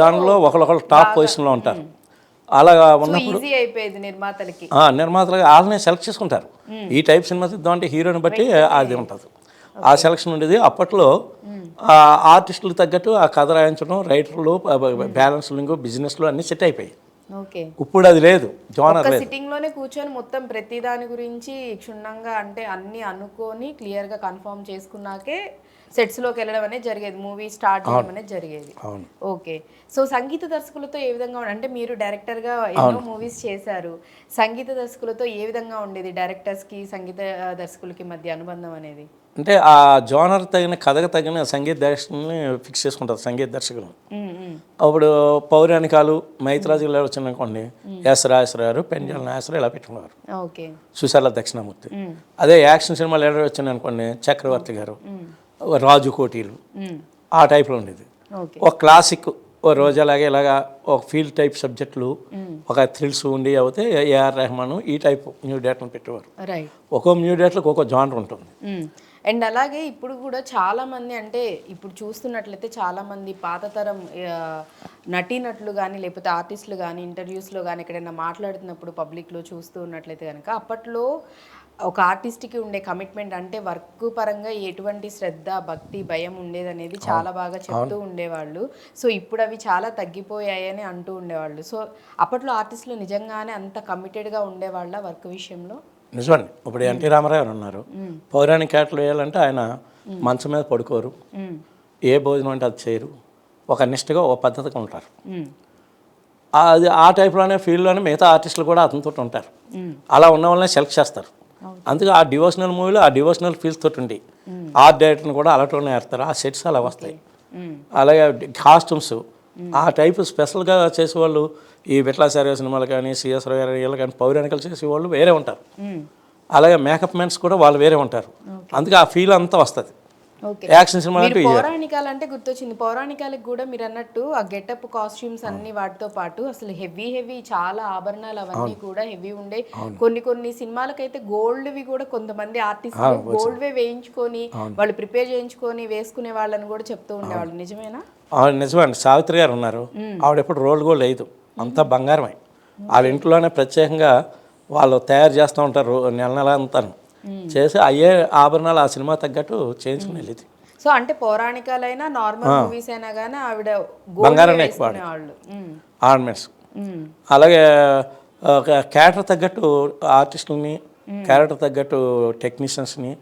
దానిలో ఒకళ్ళు టాప్ పొజిషన్లో ఉంటారు. అలాగా ఉన్నప్పుడు నిర్మాతలు వాళ్ళనే సెలెక్ట్ చేసుకుంటారు. ఈ టైప్ సినిమా తీద్దాం అంటే హీరోని బట్టి అది ఉంటుంది, ఆ సెలక్షన్ ఉండేది. అప్పట్లో ఆర్టిస్టులకు తగ్గట్టు ఆ కథ రాయించడం, రైటర్లు, బ్యాలెన్స్లింగ్, బిజినెస్లు అన్నీ సెట్ అయిపోయాయి. ఇప్పుడు అది లేదు, జోనర్ లేదు. సిట్టింగ్ లోనే కూర్చొని మొత్తం ప్రతి దాని గురించి క్షుణ్ణంగా అంటే అన్ని అనుకొని క్లియర్ గా కన్ఫర్మ్ చేసుకున్నాకే సెట్స్ లోకి వెళ్ళడం అనేది జరిగేది, మూవీ స్టార్ట్ చేయడం అనేది జరిగేది. ఓకే. సో సంగీత దర్శకులతో ఏ విధంగా అంటే మీరు డైరెక్టర్ గా ఎన్నో మూవీస్ చేశారు, సంగీత దర్శకులతో ఏ విధంగా ఉండేది డైరెక్టర్స్ కి సంగీత దర్శకులకి మధ్య అనుబంధం అనేది? అంటే ఆ జోనర్ తగిన కథకు తగిన సంగీత దర్శకుల్ని ఫిక్స్ చేసుకుంటారు సంగీత దర్శకులు. అప్పుడు పౌరాణికాలు మైత్రాజు గారు వచ్చిందనుకోండి, ఎస్ రాజేశ్వర గారు, పెంజాల నాగేశ్వర ఇలా పెట్టుకున్నారు, సుశాల దక్షిణామూర్తి. అదే యాక్షన్ సినిమాలు ఎవరు వచ్చిందనుకోండి, చక్రవర్తి గారు, రాజు కోటీలు, ఆ టైప్లో ఉండేది. ఒక క్లాసిక్, ఓ రోజాలాగే ఇలాగా ఒక ఫీల్డ్ టైప్ సబ్జెక్టులు, ఒక థ్రిల్స్ ఉండి అవుతే ఏఆర్ రెహమాన్ ఈ టైప్ న్యూ డేట్లను పెట్టేవారు. ఒక్కో న్యూ డేట్లకు ఒక్కో జానర్ ఉంటుంది. అండ్ అలాగే ఇప్పుడు కూడా చాలామంది అంటే ఇప్పుడు చూస్తున్నట్లయితే చాలామంది పాత తరం నటీనటులు కానీ లేకపోతే ఆర్టిస్టులు కానీ ఇంటర్వ్యూస్లో కానీ ఎక్కడైనా మాట్లాడుతున్నప్పుడు పబ్లిక్లో చూస్తూ ఉన్నట్లయితే కనుక అప్పట్లో ఒక ఆర్టిస్ట్కి ఉండే కమిట్మెంట్ అంటే వర్క్ పరంగా ఎటువంటి శ్రద్ధ, భక్తి, భయం ఉండేదనేది చాలా బాగా చెప్తూ ఉండేవాళ్ళు. సో ఇప్పుడు అవి చాలా తగ్గిపోయాయని అంటూ ఉండేవాళ్ళు. సో అప్పట్లో ఆర్టిస్టులు నిజంగానే అంత కమిటెడ్గా ఉండేవాళ్ళ వర్క్ విషయంలో? నిజమండి. ఇప్పుడు ఎన్టీ రామారావు ఉన్నారు, పౌరాణిక క్యారెక్టర్ వేయాలంటే ఆయన మంచం మీద పడుకోరు, ఏ భోజనం అంటే అది చేయరు, ఒక నిష్ఠగా ఒక పద్ధతిగా ఉంటారు. అది ఆ టైప్లోనే ఫీల్డ్లోనే మిగతా ఆర్టిస్టులు కూడా అతనితో ఉంటారు. అలా ఉన్న వాళ్ళనే సెలెక్ట్ చేస్తారు. అందుకే ఆ డివోషనల్ మూవీలో ఆ డివోషనల్ ఫీల్స్ తోటి ఉండి ఆర్ట్ డైరెక్టర్ని కూడా అలాంటిలోనే ఏడతారు, ఆ సెట్స్ అలా వస్తాయి. అలాగే కాస్ట్యూమ్స్ ఆ టైపు స్పెషల్గా చేసేవాళ్ళు ఈ విట్లాచార్య సినిమాలు కానీ సిఎస్ వీళ్ళు కానీ పౌరాణికలు చేసేవాళ్ళు వేరే ఉంటారు. అలాగే మేకప్ మెన్స్ కూడా వాళ్ళు వేరే ఉంటారు. అందుకే ఆ ఫీల్ అంతా వస్తుంది. యాక్షన్ సినిమా అంటే పౌరాణికాలు అంటే గుర్తొచ్చింది. పౌరాణికాలకు కూడా మీరు అన్నట్టు ఆ గెటప్ కాస్ట్యూమ్స్ అన్ని వాటితో పాటు అసలు హెవీ చాలా ఆభరణాలు అవన్నీ కూడా హెవీ ఉండే. కొన్ని సినిమాలకైతే గోల్డ్వి కూడా కొంతమంది ఆర్టిస్టులు గోల్డ్వే వేయించుకొని వాళ్ళు ప్రిపేర్ చేయించుకొని వేసుకునే వాళ్ళని కూడా చెప్తూ ఉండేవాళ్ళు. నిజమేనా? నిజమే అండి. సావిత్రి గారు ఉన్నారు, ఆవిడ ఎప్పుడు రోల్ గోల్డ్ లేదు, అంతా బంగారమే. వాళ్ళ ఇంట్లోనే ప్రత్యేకంగా వాళ్ళు తయారు చేస్తూ ఉంటారు నెల అంతా చేసి అయ్యే ఆభరణాలు ఆ సినిమా తగ్గట్టు చేయించుకుని వెళ్ళేది. సో అంటే పౌరాణికాలైనా నార్మల్ మూవీస్ అయినా కానీ ఆవిడ బంగారాన్ని ఎక్కువ ఆర్నమెంట్స్. అలాగే క్యారెక్టర్ తగ్గట్టు ఆర్టిస్టులని, క్యారెక్టర్ తగ్గట్టు టెక్నీషియన్స్ని,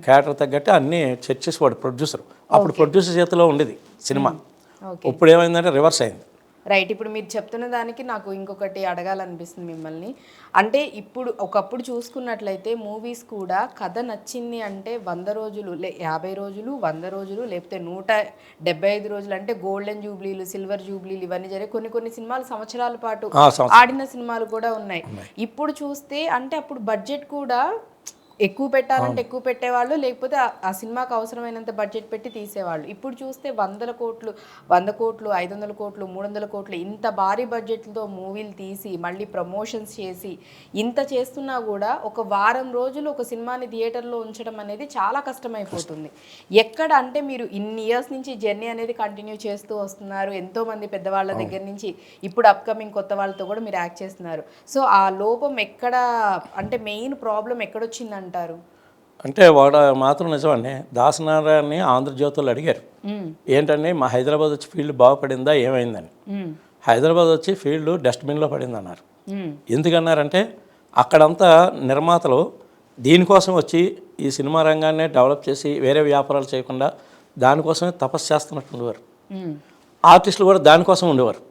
క్యారెక్టర్ తగ్గట్టు అన్నీ చర్చేసేవాడు ప్రొడ్యూసర్. అప్పుడు ప్రొడ్యూసర్ చేతిలో ఉండేది సినిమా. ఇప్పుడు ఏమైందంటే రివర్స్ అయింది. రైట్. ఇప్పుడు మీరు చెప్తున్న దానికి నాకు ఇంకొకటి అడగాలనిపిస్తుంది మిమ్మల్ని. అంటే ఇప్పుడు ఒకప్పుడు చూసుకున్నట్లయితే మూవీస్ కూడా కథ నచ్చింది అంటే 100 రోజులు 50 రోజులు 100 రోజులు లేకపోతే 175 రోజులు అంటే గోల్డెన్ జూబ్లీలు, సిల్వర్ జూబ్లీలు ఇవన్నీ జరిగే కొన్ని సినిమాలు సంవత్సరాల పాటు ఆడిన సినిమాలు కూడా ఉన్నాయి. ఇప్పుడు చూస్తే అంటే అప్పుడు బడ్జెట్ కూడా ఎక్కువ పెట్టాలంటే ఎక్కువ పెట్టేవాళ్ళు, లేకపోతే ఆ సినిమాకి అవసరమైనంత బడ్జెట్ పెట్టి తీసేవాళ్ళు. ఇప్పుడు చూస్తే 100 కోట్లు 500 కోట్లు 300 కోట్లు ఇంత భారీ బడ్జెట్లతో మూవీలు తీసి మళ్ళీ ప్రమోషన్స్ చేసి ఇంత చేస్తున్నా కూడా ఒక వారం రోజులు ఒక సినిమాని థియేటర్లో ఉంచడం అనేది చాలా కష్టమైపోతుంది. ఎక్కడ అంటే మీరు ఇన్ని ఇయర్స్ నుంచి జర్నీ అనేది కంటిన్యూ చేస్తూ వస్తున్నారు, ఎంతోమంది పెద్దవాళ్ళ దగ్గర నుంచి ఇప్పుడు అప్కమింగ్ కొత్త వాళ్ళతో కూడా మీరు యాక్ట్ చేస్తున్నారు. సో ఆ లోపం ఎక్కడ అంటే మెయిన్ ప్రాబ్లం ఎక్కడొచ్చిందంటే అంటే వాడు మాత్రం నిజమండి. దాసనారాయణని ఆంధ్రజ్యోతులు అడిగారు, ఏంటంటే మా హైదరాబాద్ వచ్చి ఫీల్డ్ బాగుపడిందా ఏమైందని. హైదరాబాద్ వచ్చి ఫీల్డ్ డస్ట్బిన్లో పడింది అన్నారు. ఎందుకన్నారంటే అక్కడంతా నిర్మాతలు దీనికోసం వచ్చి ఈ సినిమా రంగాన్ని డెవలప్ చేసి వేరే వ్యాపారాలు చేయకుండా దానికోసమే తపస్సు చేస్తున్నట్టు ఉండేవారు. ఆర్టిస్టులు కూడా దానికోసం ఉండేవారు.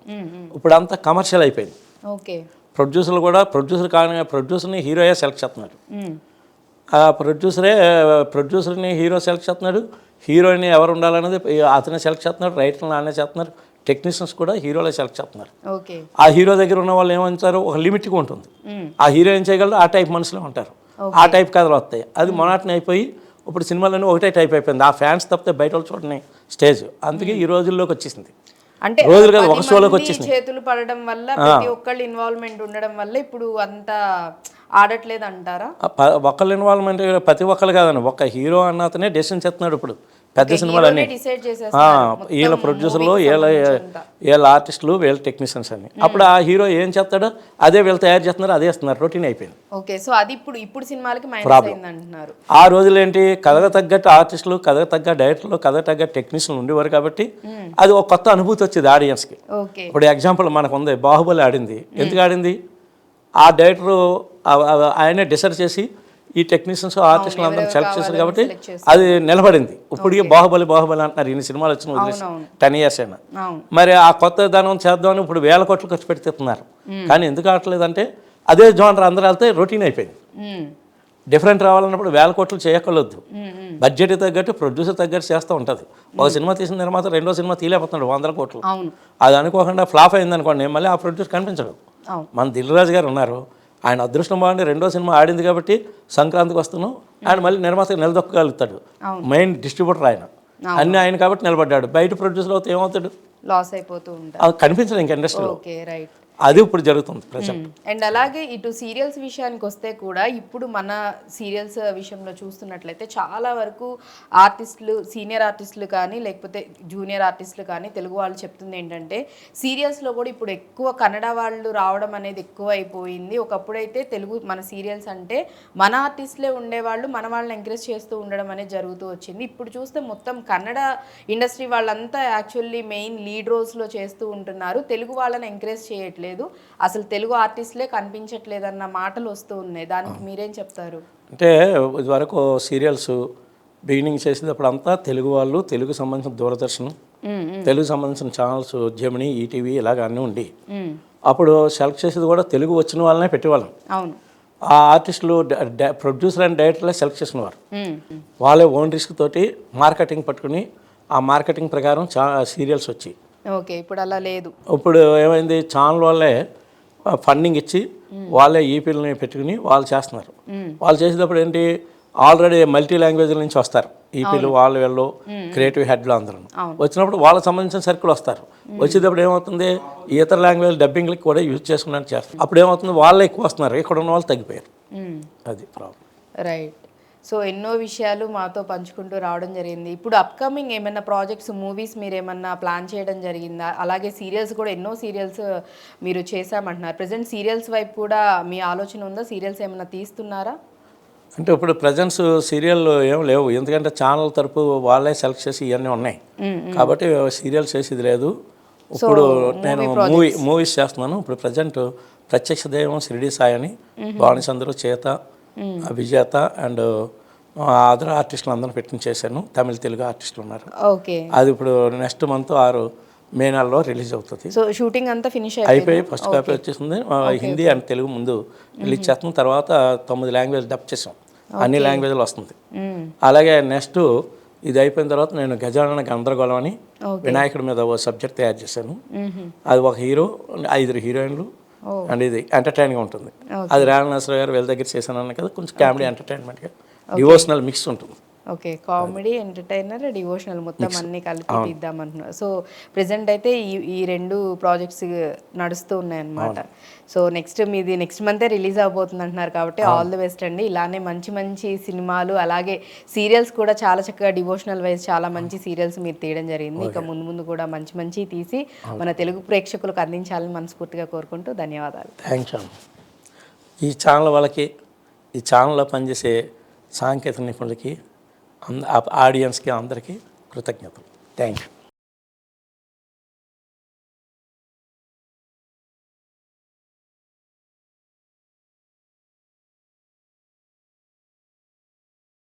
ఇప్పుడు అంతా కమర్షియల్ అయిపోయింది. ప్రొడ్యూసర్లు కూడా ప్రొడ్యూసర్ని హీరోయే సెలెక్ట్ చేస్తున్నారు. ఆ ప్రొడ్యూసర్ని హీరో సెలెక్ట్ చేస్తున్నాడు, హీరోయిన్ ఎవరు ఉండాలనేది అతనే సెలెక్ట్ చేస్తున్నాడు, రైటర్లు ఆయనే చేస్తున్నారు, టెక్నీషియన్స్ కూడా హీరోలే సెలెక్ట్ చేస్తున్నారు. ఆ హీరో దగ్గర ఉన్న వాళ్ళు ఏమంటారు, ఒక లిమిట్గా ఉంటుంది. ఆ హీరో ఏం చేయగలరు, ఆ టైప్ మనుషులే ఉంటారు, ఆ టైప్ కథలు వస్తాయి. అది మొనాటని అయిపోయి ఇప్పుడు సినిమాలన్నీ ఒకటే టైప్ అయిపోయింది. ఆ ఫ్యాన్స్ తప్పితే బయట వాళ్ళు చూడని స్టేజ్. అందుకే ఈ రోజుల్లోకి వచ్చేసింది. అంటే రోజులు కదా ఒక షోలోకి వచ్చేసింది. చేతులు పడడం వల్ల ప్రతి ఒక్కళ్ళు ఇన్వాల్వ్మెంట్ ఉండడం వల్ల ఇప్పుడు అంతా ఆడట్లేదు అంటారా? ఒక్కళ్ళ ఇన్వాల్వ్మెంట్ ప్రతి ఒక్కళ్ళు కాదండి, ఒక్క హీరో అన్న అతనే డెసిషన్ చేస్తున్నాడు. ఇప్పుడు పెద్ద సినిమాలు అన్నీ వీళ్ళ ప్రొడ్యూసర్లు, వీళ్ళ ఆర్టిస్టులు, వీళ్ళ టెక్నీషియన్స్ అన్ని. అప్పుడు ఆ హీరో ఏం చేస్తాడో అదే వీళ్ళు తయారు చేస్తున్నారు, అదే ఇస్తున్నారు, రొటీన్ అయిపోయింది. ఓకే, సో అది ఇప్పుడు సినిమాలకి మైనస్ అయిందంటున్నారు. ఆ రోజులు ఏంటి, కథకు తగ్గట్టు ఆర్టిస్టులు, కథకు తగ్గ డైరెక్టర్లు, కథకు తగ్గ టెక్నీషియన్లు ఉండేవారు కాబట్టి అది ఒక కొత్త అనుభూతి వచ్చేది ఆడియన్స్కి. ఇప్పుడు ఎగ్జాంపుల్ మనకు ఉంది, బాహుబలి ఆడింది. ఎందుకు ఆడింది, ఆ డైరెక్టరు ఆయనే డిసైడ్ చేసి ఈ టెక్నీషియన్స్ ఆర్టిస్టులు అందరూ సెలెక్ట్ చేశారు కాబట్టి అది నిలబడింది. ఇప్పుడు బాహుబలి అంటున్నారు, ఇన్ని సినిమాలు వచ్చిన వదిలేసి 10 years అయినా. మరి ఆ కొత్త దానం చేద్దామని ఇప్పుడు 1000 కోట్లు ఖర్చు పెడుతున్నారు. కానీ ఎందుకు ఆడట్లేదు అంటే అదే జోనర్ అందరూ వెళ్తే రొటీన్ అయిపోయింది. డిఫరెంట్ రావాలన్నప్పుడు 1000 కోట్లు చేయకూడదు. బడ్జెట్ తగ్గట్టు ప్రొడ్యూసర్ తగ్గట్టు చేస్తూ ఉంటుంది. ఒక సినిమా తీసిన తర్వాత రెండో సినిమా తీయలేకపోతున్నాడు 100 కోట్లు. అది అనుకోకుండా ఫ్లాప్ అయింది అనుకోండి, మళ్ళీ ఆ ప్రొడ్యూసర్ కనిపించడు. మన దిల్ రాజు గారు ఉన్నారు, ఆయన అదృష్టం బాగుండి రెండో సినిమా ఆడింది కాబట్టి సంక్రాంతికి వస్తున్నాం, ఆయన మళ్ళీ నిర్మాతగా నిలదొక్కగలుగుతాడు. మెయిన్ డిస్ట్రిబ్యూటర్ ఆయన, అన్నీ ఆయన కాబట్టి నిలబడ్డాడు. బయట ప్రొడ్యూసర్ అవుతే ఏమవుతాడు, లాస్ అయిపోతూ ఉంటాడు, కనిపించదు ఇంకా ఇండస్ట్రీలో. అది ఇప్పుడు జరుగుతుంది ప్రజెంట్. అండ్ అలాగే ఇటు సీరియల్స్ విషయానికి వస్తే కూడా ఇప్పుడు మన సీరియల్స్ విషయంలో చూస్తున్నట్లయితే చాలా వరకు ఆర్టిస్టులు, సీనియర్ ఆర్టిస్టులు కానీ లేకపోతే జూనియర్ ఆర్టిస్టులు కానీ తెలుగు వాళ్ళు చెప్తుంది ఏంటంటే సీరియల్స్లో కూడా ఇప్పుడు ఎక్కువ కన్నడ వాళ్ళు రావడం అనేది ఎక్కువ అయిపోయింది. ఒకప్పుడైతే తెలుగు మన సీరియల్స్ అంటే మన ఆర్టిస్టులే ఉండేవాళ్ళు, మన వాళ్ళని ఎంకరేజ్ చేస్తూ ఉండడం అనేది జరుగుతూ వచ్చింది. ఇప్పుడు చూస్తే మొత్తం కన్నడ ఇండస్ట్రీ వాళ్ళంతా యాక్చువల్లీ మెయిన్ లీడ్ రోల్స్లో చేస్తూ ఉంటున్నారు, తెలుగు వాళ్ళని ఎంకరేజ్ చేయట్లేదు, అసలు తెలుగు ఆర్టిస్టులే కనిపించట్లేదన్న మాటలు వస్తూ ఉన్నాయి. దానికి మీరేం చెప్తారు? అంటే ఇదివరకు సీరియల్స్ బిగినింగ్ చేసేటప్పుడు అంతా తెలుగు వాళ్ళు, తెలుగు సంబంధించిన దూరదర్శన్, తెలుగు సంబంధించిన ఛానల్స్ జెమిని, ఈటీవీ ఇలాగ అన్నీ ఉండి అప్పుడు సెలెక్ట్ చేసేది కూడా తెలుగు వచ్చిన వాళ్ళనే పెట్టేవాళ్ళం. అవును, ఆ ఆర్టిస్టులు ప్రొడ్యూసర్ అండ్ డైరెక్టర్లే సెలెక్ట్ చేసినవారు. వాళ్ళే ఓన్ రిస్క్ తోటి మార్కెటింగ్ పట్టుకుని ఆ మార్కెటింగ్ ప్రకారం సీరియల్స్ వచ్చాయి. ఓకే, ఇప్పుడు అలా లేదు. ఇప్పుడు ఏమైంది, ఛానల్ వాళ్ళే ఫండింగ్ ఇచ్చి వాళ్ళే ఈపీలని పెట్టుకుని వాళ్ళు చేస్తున్నారు. వాళ్ళు చేసేటప్పుడు ఏంటి, ఆల్రెడీ మల్టీ లాంగ్వేజ్ల నుంచి వస్తారు ఈపీలు, వీళ్ళు క్రియేటివ్ హెడ్లు అందరూ వచ్చినప్పుడు వాళ్ళకి సంబంధించిన సర్కిల్ వస్తారు. వచ్చేటప్పుడు ఏమవుతుంది, ఇతర లాంగ్వేజ్ డబ్బింగ్లకి కూడా యూజ్ చేసుకున్నట్టు చేస్తారు. అప్పుడు ఏమవుతుంది, వాళ్ళే ఎక్కువ వస్తున్నారు, ఇక్కడ ఉన్న వాళ్ళు తగ్గిపోయారు. అది ప్రాబ్లం. రైట్. సో ఎన్నో విషయాలు మాతో పంచుకుంటూ రావడం జరిగింది. ఇప్పుడు అప్కమింగ్ ఏమైనా ప్రాజెక్ట్స్, మూవీస్ మీరు ఏమన్నా ప్లాన్ చేయడం జరిగిందా? అలాగే సీరియల్స్ కూడా ఎన్నో సీరియల్స్ మీరు చేశామంటున్నారు. ప్రజెంట్ సీరియల్స్ వైపు కూడా మీ ఆలోచన ఉందా? సీరియల్స్ ఏమైనా తీస్తున్నారా? అంటే ఇప్పుడు ప్రజెంట్స్ సీరియల్ ఏం లేవు, ఎందుకంటే ఛానల్ తరపు వాళ్ళే సెలెక్ట్ చేసి ఇవన్నీ ఉన్నాయి కాబట్టి సీరియల్స్ చేసేది లేదు. ఇప్పుడు నేను మూవీస్ చేస్తున్నాను. ఇప్పుడు ప్రజెంట్ ప్రత్యక్ష దైవం, షిరిడి సాయి అని, బాణిసందరు, చేత, విజేత అండ్ అదర్ ఆర్టిస్టులు అందరూ పెట్టిన చేశాను. తమిళ, తెలుగు ఆర్టిస్టులు ఉన్నారు. ఓకే, అది ఇప్పుడు నెక్స్ట్ మంత్ 6 మే నెలలో రిలీజ్ అవుతుంది. సో షూటింగ్ అంతా ఫినిష్ అయిపోయి ఫస్ట్ కాపీ వచ్చేసింది. హిందీ అండ్ తెలుగు ముందు రిలీజ్ చేస్తాం, తర్వాత 9 లాంగ్వేజ్ డబ్ చేసాం, అన్ని లాంగ్వేజ్లు వస్తుంది. అలాగే నెక్స్ట్ ఇది అయిపోయిన తర్వాత నేను గజానన గందరగోళం అని వినాయకుడి మీద ఓ సబ్జెక్ట్ తయారు చేశాను. అది ఒక హీరో, 5 హీరోయిన్లు అండ్ ఇది ఎంటర్టైన్గా ఉంటుంది. అది రామనాథరావు గారు వీళ్ళ దగ్గర చేశాను అన్న కదా, కొంచెం కామెడీ ఎంటర్టైన్మెంట్గా డివోషనల్ మిక్స్ ఉంటుంది. ఓకే, కామెడీ, ఎంటర్టైనర్, డివోషనల్ మొత్తం అన్నీ కలిపి తీద్దామంటున్నారు. సో ప్రెసెంట్ అయితే ఈ 2 ప్రాజెక్ట్స్ నడుస్తూ ఉన్నాయన్నమాట. సో మీది నెక్స్ట్ మంతే రిలీజ్ అవబోతుంది అంటున్నారు కాబట్టి ఆల్ ది బెస్ట్ అండి. ఇలానే మంచి మంచి సినిమాలు, అలాగే సీరియల్స్ కూడా చాలా చక్కగా డివోషనల్ వైజ్ చాలా మంచి సీరియల్స్ మీరు తీయడం జరిగింది. ఇక ముందు ముందు కూడా మంచి మంచి తీసి మన తెలుగు ప్రేక్షకులకు అందించాలని మనస్ఫూర్తిగా కోరుకుంటూ ధన్యవాదాలు. థ్యాంక్స్ అండి. ఈ ఛానల్ వాళ్ళకి, ఈ ఛానల్లో పనిచేసే సాంకేతిక నిపుణులకి, ఆడియన్స్కి అందరికీ కృతజ్ఞతలు. Thank you.